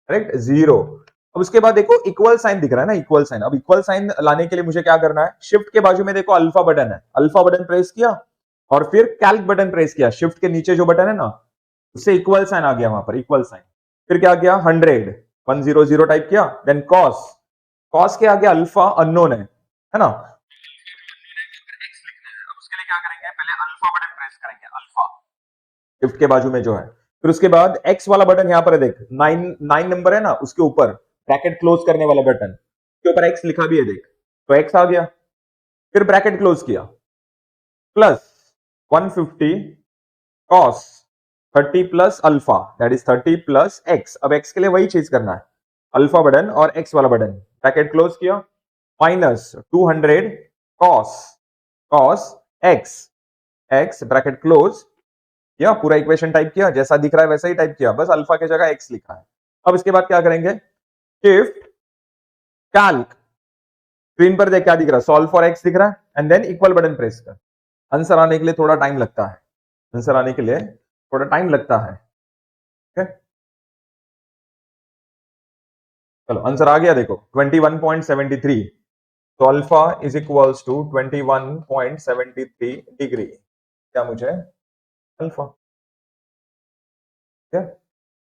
करेक्ट, जीरो। अब उसके बाद देखो इक्वल साइन दिख रहा है ना, इक्वल साइन। अब इक्वल साइन लाने के लिए मुझे क्या करना है, शिफ्ट के बाजू में देखो अल्फा बटन है, अल्फा बटन प्रेस किया और फिर कैल्क बटन प्रेस किया। शिफ्ट के नीचे जो बटन है ना उससे इक्वल साइन आ गया वहां पर, इक्वल साइन। फिर क्या किया, 100 टाइप किया, देन कॉस, कॉस के आगे अल्फा अननोन है ना। उसके लिए क्या करेंगे, पहले अल्फा बटन प्रेस करेंगे, अल्फा शिफ्ट के बाजू में जो है। फिर उसके बाद एक्स वाला बटन यहां पर है, देख 9 नंबर है ना उसके ऊपर ब्रैकेट क्लोज करने वाला बटन के ऊपर एक्स लिखा भी है, देख तो एक्स आ गया। फिर ब्रैकेट क्लोज किया, plus 150 cos 30 plus alpha, that is 30 plus x. अब एक्स के लिए वही चीज करना है, अल्फा बटन और एक्स वाला बटन, ब्रैकेट क्लोज किया, minus 200 cos, cos x, x bracket close किया, पूरा इक्वेशन टाइप किया, जैसा दिख रहा है वैसा ही टाइप किया, बस अल्फा की जगह एक्स लिखा है। अब इसके बाद क्या करेंगे, शिफ्ट कैल्क, स्क्रीन पर देख क्या दिख रहा है, सॉल्व फॉर एक्स दिख रहा है, and than equal button press कर। आंसर आने के लिए थोड़ा टाइम लगता है, आंसर आने के लिए थोड़ा टाइम लगता है। ठीक है, चलो आंसर आ गया, देखो 21.73। तो alpha is equals to 21.73 degree, क्या मुझे अल्फा। ठीक है,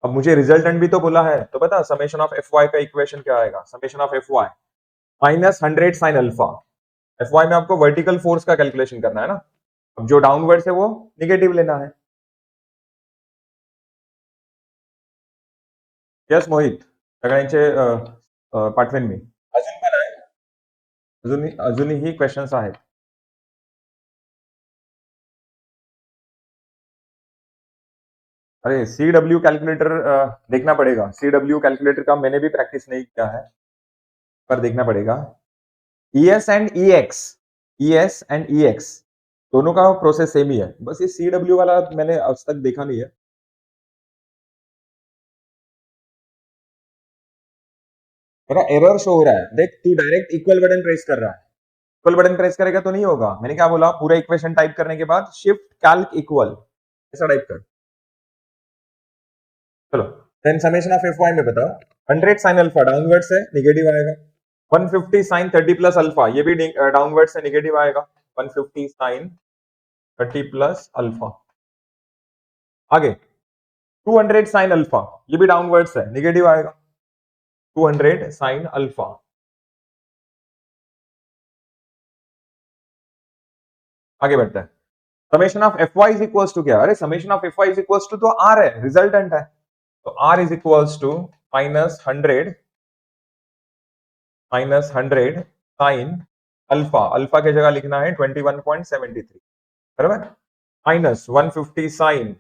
अब मुझे रिजल्टेंट भी तो बोला है, तो बता समेशन ऑफ एफ वाई का इक्वेशन क्या आएगा, summation of F y minus 100 sine alpha. F y में आपको वर्टिकल फोर्स का कैलकुलेशन करना है ना, अब जो डाउनवर्ड्स है वो निगेटिव लेना है। यस मोहित, सगळ्यांचे पाठवेन मी, अजून पण आहे, अजूनही क्वेश्चन्स आहेत। अरे सी डब्ल्यू कैलकुलेटर देखना पड़ेगा, सी डब्ल्यू कैलकुलेटर का मैंने भी प्रैक्टिस नहीं किया है, पर देखना पड़ेगा। E S and E x, E S and E x दोनों का प्रोसेस सेम ही है, बस ये सी डब्ल्यू वाला मैंने आज तक देखा नहीं है। मेरा एरर शो हो रहा है, देख तू डायरेक्ट इक्वल बटन प्रेस कर रहा है, इक्वल बटन प्रेस करेगा तो नहीं होगा। मैंने क्या बोला, पूरा इक्वेशन टाइप करने के बाद शिफ्ट कैल्क इक्वल ऐसा टाइप कर। चलो then summation of F y में बताओ, 100 साइन अल्फा डाउनवर्ड से निगेटिव आएगा, 150 साइन 30 प्लस अल्फा ये भी डाउनवर्ड से निगेटिव आएगा, 150 साइन 30 प्लस अल्फा। आगे 200 साइन अल्फा ये भी डाउनवर्ड से निगेटिव आएगा, 200 साइन अल्फा। आगे बढ़ते हैं, summation of F Y is equals to क्या, अरे summation of F Y is equals to तो आर है, रिजल्टेंट है, तो R is equals to minus 100 sine alpha, alpha की जगह लिखना है 21.73, बराबर, minus 150 sine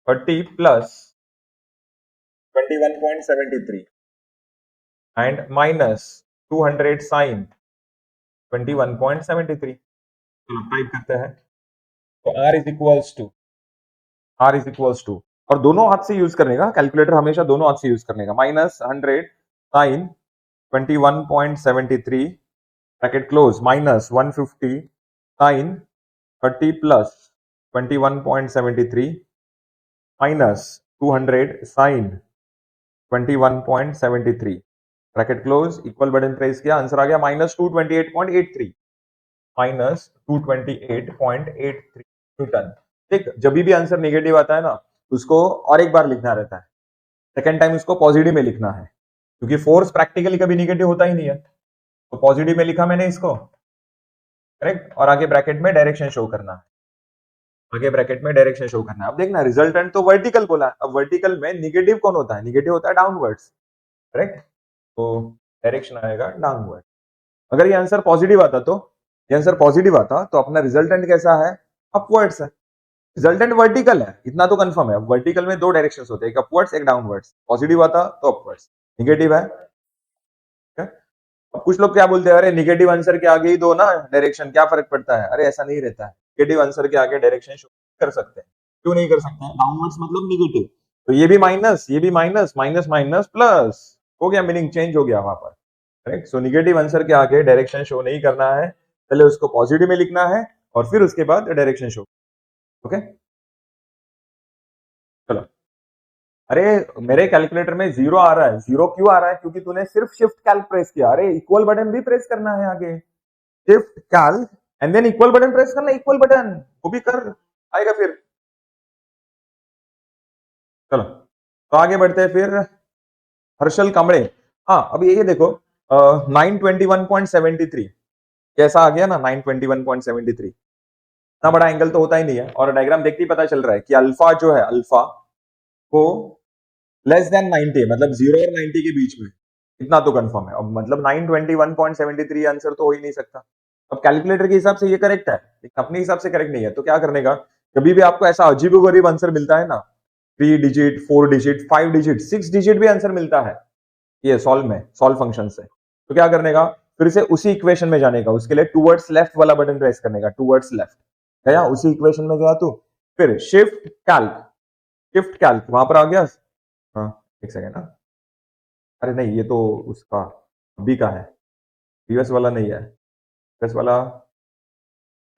30 plus 21.73 and minus 200 sine 21.73। चलो टाइप करते हैं, तो R is equals to, R is equals to, और दोनों हाथ से यूज करने का, कैलकुलेटर हमेशा दोनों हाथ से यूज करने का, minus 100 sine 21.73 bracket close, minus 150 sine 30 plus 21.73 minus 200 sine 21.73 bracket close, equal button press किया, आंसर आ गया माइनस 228.83, माइनस 228.83 न्यूटन। ठीक, जब भी आंसर नेगेटिव आता है ना उसको और एक बार लिखना रहता है, सेकेंड टाइम उसको पॉजिटिव में लिखना है, क्योंकि फोर्स प्रैक्टिकली कभी निगेटिव होता ही नहीं है, तो पॉजिटिव में लिखा मैंने इसको, करेक्ट, और आगे ब्रैकेट में डायरेक्शन शो करना है, आगे ब्रैकेट में डायरेक्शन शो करना है। अब देखना रिजल्टेंट तो वर्टिकल बोला है, अब वर्टिकल में निगेटिव कौन होता है, निगेटिव होता है डाउनवर्ड्स, करेक्ट, तो डायरेक्शन आएगा डाउनवर्ड। अगर ये आंसर पॉजिटिव आता, तो ये आंसर पॉजिटिव आता तो अपना रिजल्टेंट कैसा है, अपवर्ड्स है, रिजल्टेंट वर्टिकल है, इतना तो कंफर्म है। वर्टिकल में दो डायरेक्शंस होते हैं, एक अपवर्ड्स एक डाउनवर्ड्स, पॉजिटिव आता तो अपवर्ड्स, निगेटिव है। अब कुछ लोग क्या बोलते हैं, अरे निगेटिव आंसर के आगे ही दो ना डायरेक्शन, क्या फर्क पड़ता है, अरे ऐसा नहीं रहता है, निगेटिव आंसर के आगे डायरेक्शन शो कर सकते हैं, क्यों नहीं कर सकते हैं, डाउनवर्ड्स मतलब निगेटिव, तो ये भी माइनस, ये भी माइनस, माइनस माइनस प्लस हो गया, मीनिंग चेंज हो गया वहां पर, करेक्ट। सो नेगेटिव आंसर के आगे डायरेक्शन शो नहीं करना है, पहले उसको पॉजिटिव में लिखना है और फिर उसके बाद डायरेक्शन शो। ओके, चलो। अरे, मेरे कैलकुलेटर में जीरो आ रहा है। जीरो क्यों आ रहा है? क्योंकि तूने सिर्फ शिफ्ट कैल्क प्रेस किया। अरे, इक्वल बटन भी प्रेस करना है आगे। Shift Calc and than equal button press करना, इक्वल बटन वो भी कर, आएगा फिर। चलो, तो आगे बढ़ते हैं फिर। हर्षल कांबड़े। हाँ, अब ये देखो, 921.73 कैसा आ गया ना, 921.73। इतना बड़ा एंगल तो होता ही नहीं है, और डायग्राम देखते ही पता चल रहा है कि अल्फा जो है, अल्फा को लेस देन 90, मतलब 0 और 90 के बीच में। इतना तो कंफर्म है। अब मतलब 921.73 आंसर तो हो ही नहीं सकता। अब कैलकुलेटर के हिसाब से ये करेक्ट है, लेकिन अपने हिसाब से करेक्ट नहीं है। तो क्या करने का, कभी भी आपको ऐसा अजीबोगरीब आंसर मिलता है ना, 3 डिजिट, 4 डिजिट, 5 डिजिट, 6 डिजिट भी आंसर मिलता है ये सॉल्व में, सॉल्व फंक्शन से, तो क्या करने का, फिर से उसी इक्वेशन में जाने का। उसके लिए टूवर्ड्स लेफ्ट वाला बटन प्रेस करने का, टूवर्ड्स लेफ्ट गया, उसी इक्वेशन में गया तू, फिर शिफ्ट कैल्क, शिफ्ट कैल्क वहां पर आ गया। हाँ, एक सेकेंड ना। अरे नहीं, ये तो उसका बी का है, यूएस वाला नहीं है, यूएस वाला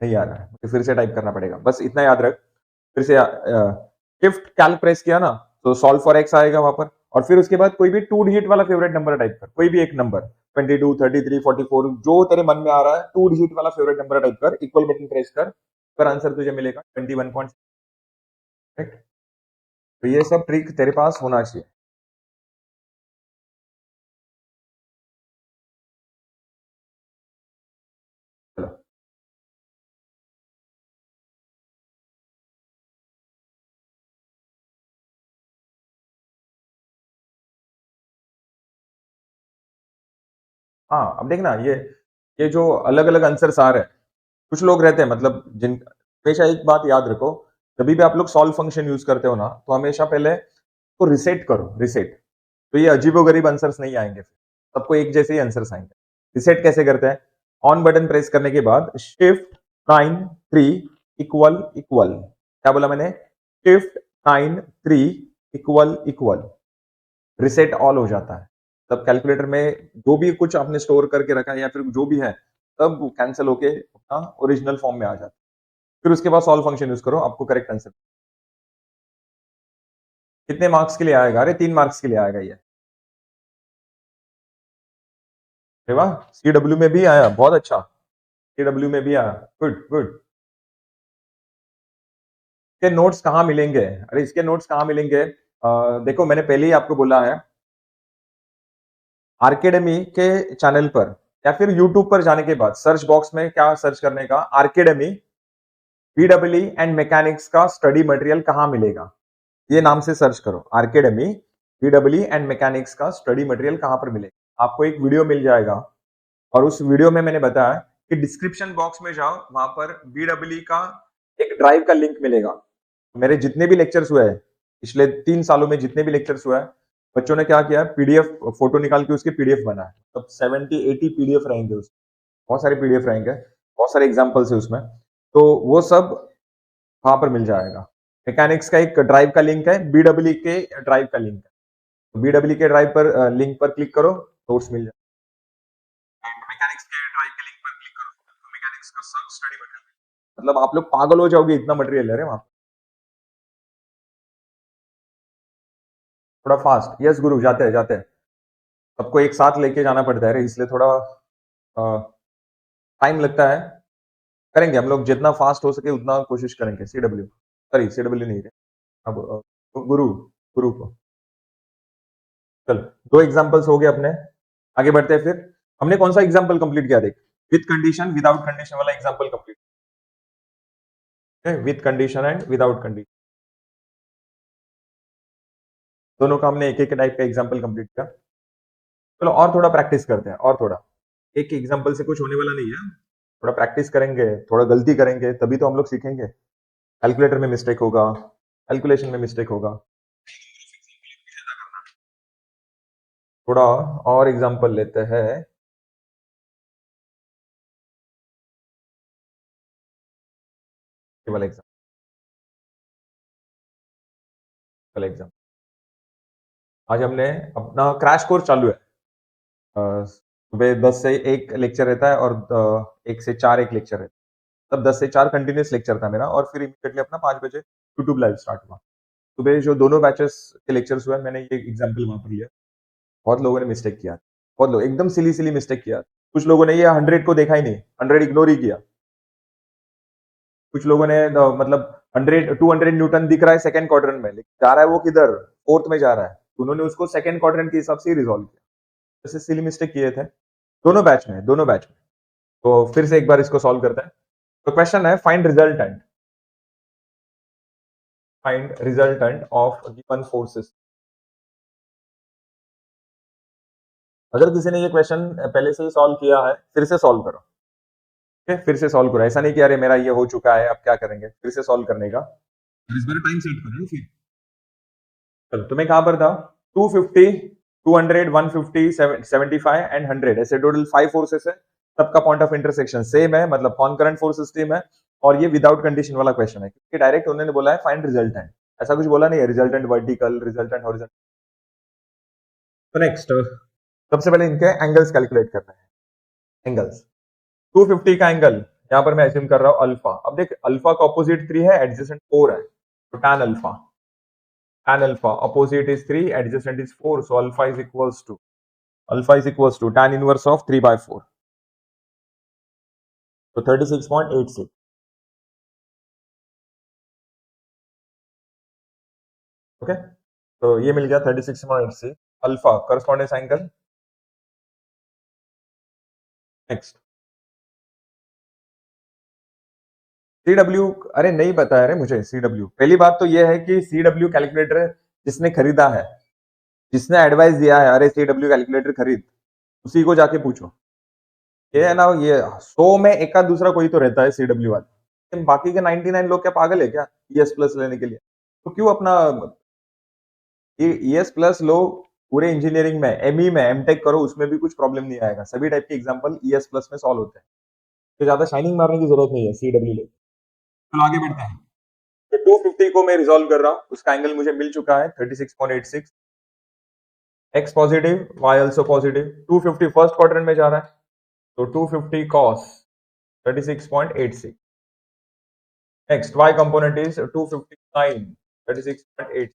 नहीं आ रहा है, मुझे फिर से टाइप करना पड़ेगा। बस इतना याद रख, फिर से शिफ्ट कैल्क प्रेस किया ना, तो सॉल्व फॉर एक्स आएगा वहां पर, और फिर उसके बाद कोई भी 2 डिजिट वाला फेवरेट नंबर टाइप कर, कोई भी एक नंबर, 22, 33, 44, जो तेरे मन में आ रहा है, 2 डिजिट वाला फेवरेट नंबर टाइप कर, इक्वल बटन प्रेस कर, पर आंसर तुझे मिलेगा 21 पॉइंट। तो ये सब ट्रिक तेरे पास होना चाहिए। चलो। हाँ, अब देखना, ये जो अलग अलग आंसर्स आ रहे हैं, कुछ लोग रहते हैं मतलब जिन, हमेशा एक बात याद रखो, जब भी आप लोग सॉल्व फंक्शन यूज करते हो ना, तो हमेशा पहले तो रिसेट करो, रिसेट। तो ये अजीबोगरीब आंसर्स नहीं आएंगे, फिर सबको एक जैसे ही आंसर्स आएंगे। रिसेट कैसे करते हैं, ऑन बटन प्रेस करने के बाद शिफ्ट 9 3 इक्वल इक्वल, क्या बोला मैंने, shift 9 3 equal equal, reset all हो जाता है। तब कैलकुलेटर में जो भी कुछ आपने स्टोर करके रखा है या फिर जो भी है, तब कैंसिल होके अपना ओरिजिनल फॉर्म में आ जाता है। फिर उसके बाद सॉल्व फंक्शन यूज करो, आपको करेक्ट आंसर। कितने मार्क्स के लिए आएगा? अरे 3 मार्क्स के लिए आएगा ये। अरे वाह, सीडब्ल्यू में भी आया, बहुत अच्छा। सीडब्ल्यू में भी आया, गुड गुड। इसके नोट्स कहाँ मिलेंगे? अरे इसके नोट्स कहाँ मिलेंगे? देखो, मैंने पहले ही आपको बोला है, आर्केडमी के चैनल पर या फिर यूट्यूब पर जाने के बाद सर्च बॉक्स में क्या सर्च करने का, आर्केडमी पीडब्ल्यू एंड मैकेनिक्स का स्टडी मटेरियल कहाँ मिलेगा, ये नाम से सर्च करो, आर्केडमी पीडब्ल्यू एंड मैकेनिक्स का स्टडी मटेरियल कहाँ पर मिलेगा। आपको एक वीडियो मिल जाएगा, और उस वीडियो में मैंने बताया कि डिस्क्रिप्शन बॉक्स में जाओ, वहां पर बीडब्ल्यू का एक ड्राइव का लिंक मिलेगा। मेरे जितने भी लेक्चर्स हुए हैं, पिछले 3 सालों में जितने भी लेक्चर्स हुए हैं, बच्चों ने क्या किया, पीडीएफ फोटो निकाल के उसके पीडीएफ बना है। तब 70-80 पीडीएफ रहेंगे उसमें, बहुत सारे पीडीएफ रहेंगे, बहुत सारे एग्जाम्पल्स है उसमें। तो वो सब वहां पर मिल जाएगा। मैकेनिक्स का एक ड्राइव का लिंक है, बीडब्ल्यू के ड्राइव का लिंक है, बीडब्ल्यू के ड्राइव पर लिंक पर क्लिक करो, नोट्स मिल जाए। मैकेनिक्स के ड्राइव के लिंक पर क्लिक करो, तो मैकेनिक्स का सब स्टडी मटेरियल, मतलब आप लोग पागल हो जाओगे, इतना मटेरियल है रे वहां। थोड़ा फास्ट, यस गुरु, जाते हैं जाते हैं। सबको एक साथ लेके जाना पड़ता है रे, इसलिए थोड़ा टाइम लगता है। करेंगे हम लोग, जितना फास्ट हो सके उतना कोशिश करेंगे। सीडब्ल्यू, सॉरी सीडब्ल्यू नहीं है अब, गुरु, गुरु को। चल, 2 एग्जांपल्स हो गए अपने, आगे बढ़ते हैं फिर। हमने कौन सा एग्जांपल कंप्लीट किया देख, विद कंडीशन विदाउट कंडीशन वाला एग्जांपल कंप्लीट है, with condition and without condition, दोनों का हमने एक एक टाइप का एग्जांपल कंप्लीट किया। चलो और थोड़ा प्रैक्टिस करते हैं, और थोड़ा, एक एग्जांपल से कुछ होने वाला नहीं है, थोड़ा प्रैक्टिस करेंगे, थोड़ा गलती करेंगे, तभी तो हम लोग सीखेंगे। कैलकुलेटर में मिस्टेक होगा, कैलकुलेशन में मिस्टेक होगा, थोड़ा और एग्जांपल लेते हैं। ये वाला एग्जांपल, आज हमने अपना क्रैश कोर्स चालू है, सुबह 10 से 1 लेक्चर रहता है और 1 से 4 एक लेक्चर रहता है। तब 10 से 4 कंटिन्यूअस लेक्चर था मेरा और फिर इमीडिएटली अपना 5 बजे यूट्यूब लाइव स्टार्ट हुआ। सुबह जो दोनों बैचेस के लेक्चर्स हुए मैंने ये एग्जांपल वहाँ पर लिया। बहुत लोगों ने मिस्टेक किया। बहुत लोग एकदम सिली मिस्टेक किया। कुछ लोगों ने ये 100 को देखा ही नहीं, 100 इग्नोर ही किया। कुछ लोगों ने मतलब 100 200 न्यूटन दिख रहा है सेकंड क्वाड्रेंट में, लेकिन जा रहा है वो किधर? फोर्थ में जा रहा है। उन्होंने उसको सेकंड क्वाड्रेंट के हिसाब से ही रिजॉल्व किया। जैसे सिली मिस्टेक किए थे दोनों बैच में। तो फिर से एक बार इसको सॉल्व करते हैं। तो क्वेश्चन है find resultant of given forces. अगर किसी ने ये क्वेश्चन पहले से ही सॉल्व किया है फिर से सॉल्व करो। ठीक है, फिर से सॉल्व करो। ऐसा नहीं कि अरे मेरा ये हो चुका है अब क्या करेंगे, फिर से सॉल्व करने का। इस बार टाइम सेट करो फिर। चलो तुम्हें कहां पर था? 250, 200, 150, 75 एंड 100 ऐसे टोटल 5 फोर्सेस है। सबका पॉइंट ऑफ इंटरसेक्शन सेम है, मतलब कॉन्करेंट फोर्स सिस्टम है। और ये विदाउट कंडीशन वाला क्वेश्चन है क्योंकि डायरेक्ट उन्होंने बोला है फाइंड रिजल्टेंट। ऐसा कुछ बोला नहीं है रिजल्टेंट वर्टिकल, रिजल्टेंट हॉरिजॉन्टल। तो नेक्स्ट सबसे पहले इनके एंगल्स कैलकुलेट करना है। एंगल्स 250 का एंगल यहां पर मैं एज्यूम कर रहा हूं अल्फा। अब देख अल्फा का ऑपोजिट 3 है, एडजेसेंट 4 है, तो tan alpha opposite is 3, adjacent is 4, so alpha is equals to tan inverse of 3 by 4, so 36.86. Okay, तो ये मिल गया 36.86 alpha correspondence angle. Next CW, अरे नहीं पता है मुझे CW। पहली बात तो ये है कि CW कैलकुलेटर जिसने खरीदा है, जिसने एडवाइस दिया है अरे CW कैलकुलेटर खरीद, उसी को जाके पूछो। ये है ना, ये 100 में एक आध दूसरा कोई तो रहता है CW वाला, बाकी के 99 लोग क्या पागल है क्या ES प्लस लेने के लिए? तो क्यों अपना ES प्लस लो, पूरे इंजीनियरिंग में ME में MTech करो, उसमें भी कुछ प्रॉब्लम नहीं आएगा। सभी टाइप के एग्जांपल ES प्लस में सॉल्व होते हैं, तो ज्यादा शाइनिंग मारने की जरूरत नहीं है CW ले। तो आगे बढ़ते हैं। तो 250 को मैं रिजॉल्व कर रहा हूँ, उसका एंगल मुझे मिल चुका है 36.86। x positive, y also positive. 250 first quadrant में जा रहा है, तो 250 cos 36.86। Next y component is 250 sin 36.8।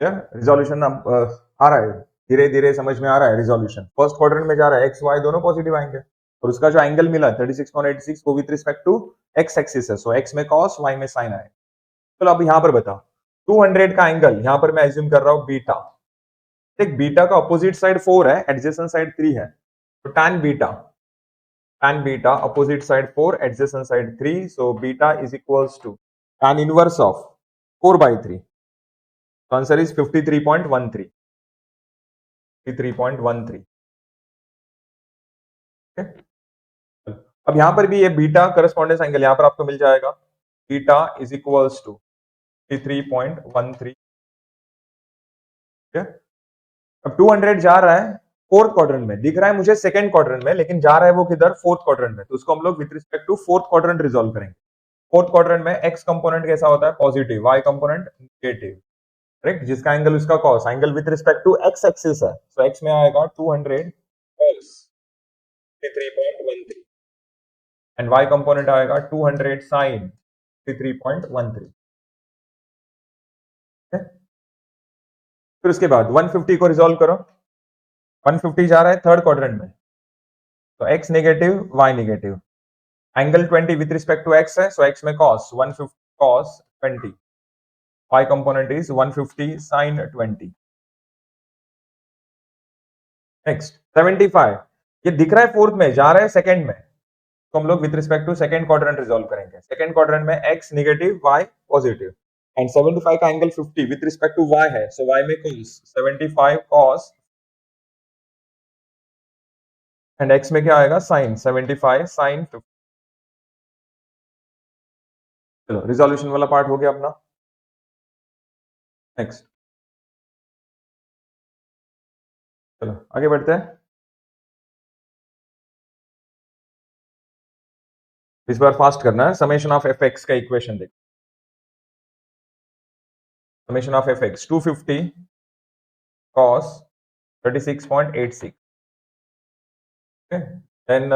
Resolution आ रहा है, धीरे धीरे समझ में आ रहा है रिजोल्यूशन। फर्स्ट क्वाड्रेंट में जा रहा है, एक्स वाई दोनों पॉजिटिव आएंगे और उसका जो एंगल मिला 36.86 वो with respect to x axis है, सो एक्स में कॉस वाई में साइन आए। चलो अब यहां पर बताओ 200 का एंगल यहां पर मैं एज्यूम कर रहा हूं बीटा। देख बीटा का अपोजिट साइड 4 है, एडजेसेंट साइड 3 है, तो tan beta opposite side 4, adjacent side 3, so beta is equals to tan inverse of 4/3। तो आंसर इज 53.13। 53.13। अब यहां पर भी ये बीटा करस्पॉन्डेंस एंगल यहां पर आपको मिल जाएगा, बीटा इज इक्वल्स टू 53.13। ठीक है, अब 200 जा रहा है फोर्थ क्वाड्रेंट में, दिख रहा है मुझे सेकंड क्वाड्रेंट में, लेकिन जा रहा है वो किधर? फोर्थ क्वाड्रेंट में, तो उसको हम लोग with respect to fourth quadrant resolve करेंगे। फोर्थ क्वाड्रेंट में एक्स कंपोनेंट कैसा होता है? Positive, y component negative, correct, जिसका एंगल उसका cos, angle with respect to x axis है, सो एक्स में आएगा 200 cos 53.13 एंड y कंपोनेंट आएगा 200 sin 53.13। फिर उसके बाद 150 को रिजॉल्व करो। 150 जा रहा है थर्ड क्वाड्रेंट में, तो x negative y negative, angle 20 with respect to x है, सो x में cos 150 cos 20, y component is 150 sin 20। Next 75, ये दिख रहा है फोर्थ में, जा रहा है सेकंड में, तो हम लोग with respect to second quadrant resolve करेंगे। सेकंड क्वाड्रेंट में x negative y positive and 75 का angle 50 with respect to y है, सो y में cos 75 cos एंड x में क्या आएगा? sin 75 sin 50। चलो रिजोल्यूशन वाला पार्ट हो गया अपना। नेक्स्ट चलो आगे बढ़ते हैं। इस बार फास्ट करना है। समेशन ऑफ एफ एक्स का इक्वेशन देख, summation of F x 250 cos 36.86. Okay, then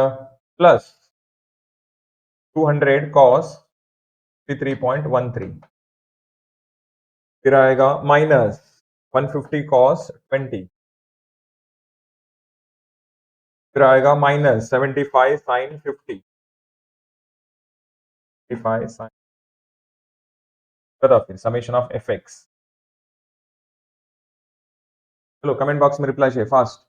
plus 200 cos 53.13, फिर आएगा माइनस 150 cos 20, फिर आएगा माइनस 75 sin 50, 55 sin, बताओ फिर समेशन ऑफ एफ एक्स। चलो कमेंट बॉक्स में रिप्लाई चाहिए फास्ट।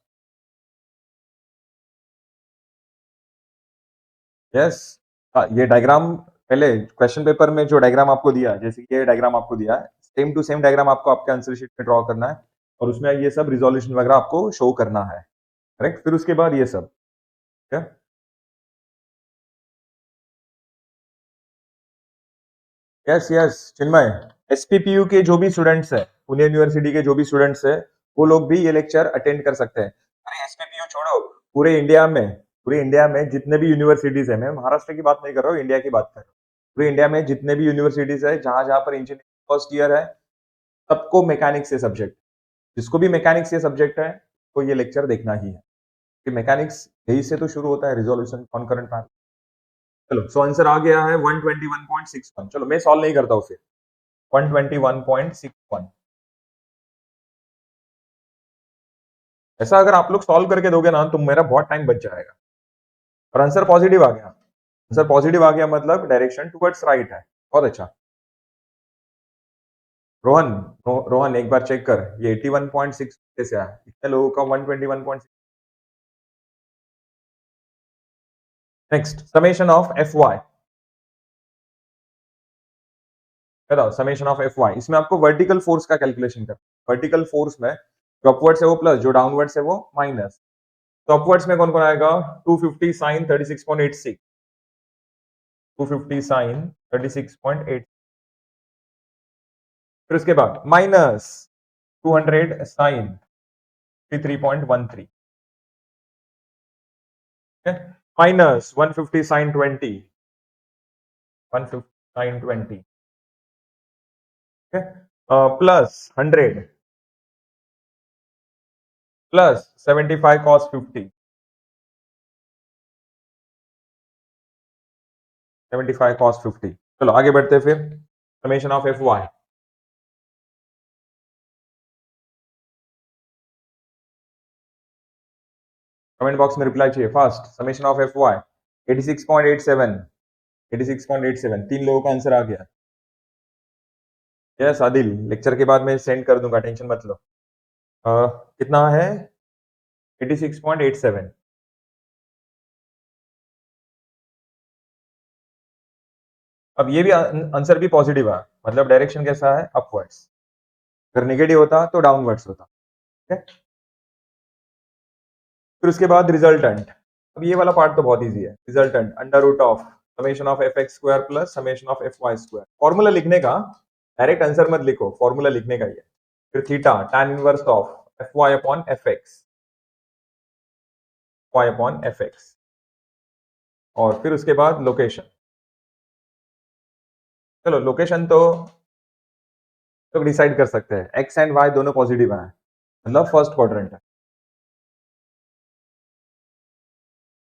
यस, ये डायग्राम पहले क्वेश्चन पेपर में जो डायग्राम आपको दिया, जैसे कि ये डायग्राम आपको दिया है, सेम टू सेम डायग्राम आपको आपके आंसर शीट में ड्रॉ करना है और उसमें ये सब रिजोल्यूशन वगैरह आपको शो करना है, करेक्ट। फिर उसके बाद ये सब, क्या? यस यस चिन्मय, एसपीपीयू के जो भी स्टूडेंट्स हैं, पुणे यूनिवर्सिटी के जो भी स्टूडेंट्स हैं, वो लोग भी ये लेक्चर अटेंड कर सकते हैं। अरे एसपीपीयू छोड़ो, पूरे इंडिया में जितने भी यूनिवर्सिटीज है, मैं महाराष्ट्र की बात नहीं कर रहा हूँ, इंडिया की बात कर रहा हूँ। पूरे इंडिया में जितने भी यूनिवर्सिटीज है, जहां जहां पर इंजीनियरिंग फर्स्ट ईयर है, सबको मैकेनिक्स ये सब्जेक्ट, जिसको भी मैकेनिक्स ये सब्जेक्ट है, तो ये लेक्चर देखना ही है, कि मैकेनिक्स यही से तो शुरू होता है, रिजोल्यूशन, कॉन्करेंट पैरलल। चलो सो आंसर आ गया है 121.61। चलो मैं सॉल्व नहीं करता हूँ फिर, 121.61। ऐसा अगर आप लोग सॉल्व करके दोगे ना, तो मेरा बहुत टाइम बच जाएगा। और आंसर पॉजिटिव आ गया, आंसर पॉजिटिव आ गया मतलब डायरेक्शन टुवर्ड्स राइट है, बहुत अच्छा। रोहन, रोहन एक बार चेक कर, ये 81.6 कैसे आया, इतने लोगों का 121.6। Next, summation of F y, बताओ समेशन ऑफ एफ वाई। इसमें आपको वर्टिकल फोर्स का कैलकुलेशन करना, वर्टिकल फोर्स में जो अपवर्ड्स है वो प्लस, जो डाउनवर्ड्स है वो माइनस। तो अपवर्ड्स में कौन कौन आएगा, 250 साइन 36.86, 250 साइन 36.8, फिर उसके बाद minus 200 sine 53.13, minus 150 sine 20, 150 sine 20, plus 100 plus 75 cos 50, 75 cos 50। चलो आगे बढ़ते हैं फिर, summation of F y. Comment box में रिप्लाई चाहिए fast, summation of F y 86.87, 86.87, तीन लोगों का आंसर आ गया। यस आदिल, लेक्चर के बाद मैं सेंड कर दूंगा, टेंशन मत लो। कितना है, 86.87। अब ये भी आंसर भी पॉजिटिव है, मतलब डायरेक्शन कैसा है, अपवर्ड्स। अगर नेगेटिव होता तो डाउनवर्ड्स होता, ठीक है। फिर उसके बाद रिजल्टेंट, अब ये वाला पार्ट तो बहुत इजी है। Resultant under root of summation of F x square plus summation of F Y square. Formula लिखने का, डायरेक्ट आंसर मत लिखो, फॉर्मूला लिखने का ही है। फिर theta tan inverse of F y upon f x, y upon f x, और फिर उसके बाद लोकेशन। चलो लोकेशन तो डिसाइड कर सकते हैं, एक्स एंड वाई दोनों पॉजिटिव है, मतलब फर्स्ट क्वाड्रेंट है,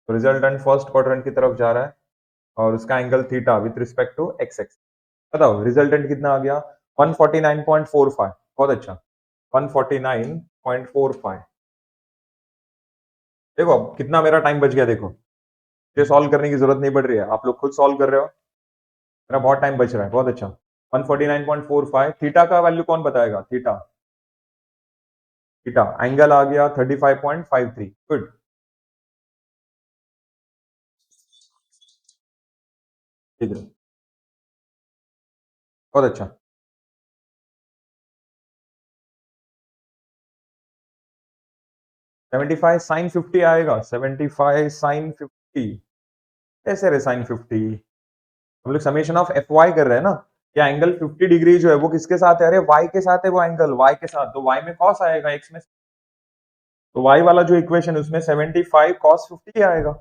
तो रिजल्टेंट फर्स्ट क्वाड्रेंट की तरफ जा रहा है और उसका angle theta with respect to x x. बताओ रिजल्टेंट कितना आ गया, 149.45, बहुत अच्छा, 149.45। देखो अब कितना मेरा टाइम बच गया, देखो ये सॉल्व करने की जरूरत नहीं पड़ रही है, आप लोग खुद सॉल्व कर रहे हो, मेरा बहुत टाइम बच रहा है, बहुत अच्छा। 149.45, थीटा का वैल्यू कौन बताएगा, थीटा, थीटा एंगल आ गया 35.53, गुड, ठीक है, बहुत अच्छा। 75 साइन 50 आएगा, 75 साइन 50 कैसे रे, साइन 50, हम लोग समेशन ऑफ एफ वाई कर रहे हैं ना, क्या एंगल 50 डिग्री जो है वो किसके साथ है, अरे वाई के साथ है वो एंगल, वाई के साथ, तो वाई में कॉस आएगा, एक्स में, तो वाई वाला जो इक्वेशन उसमें 75 cos 50 आएगा,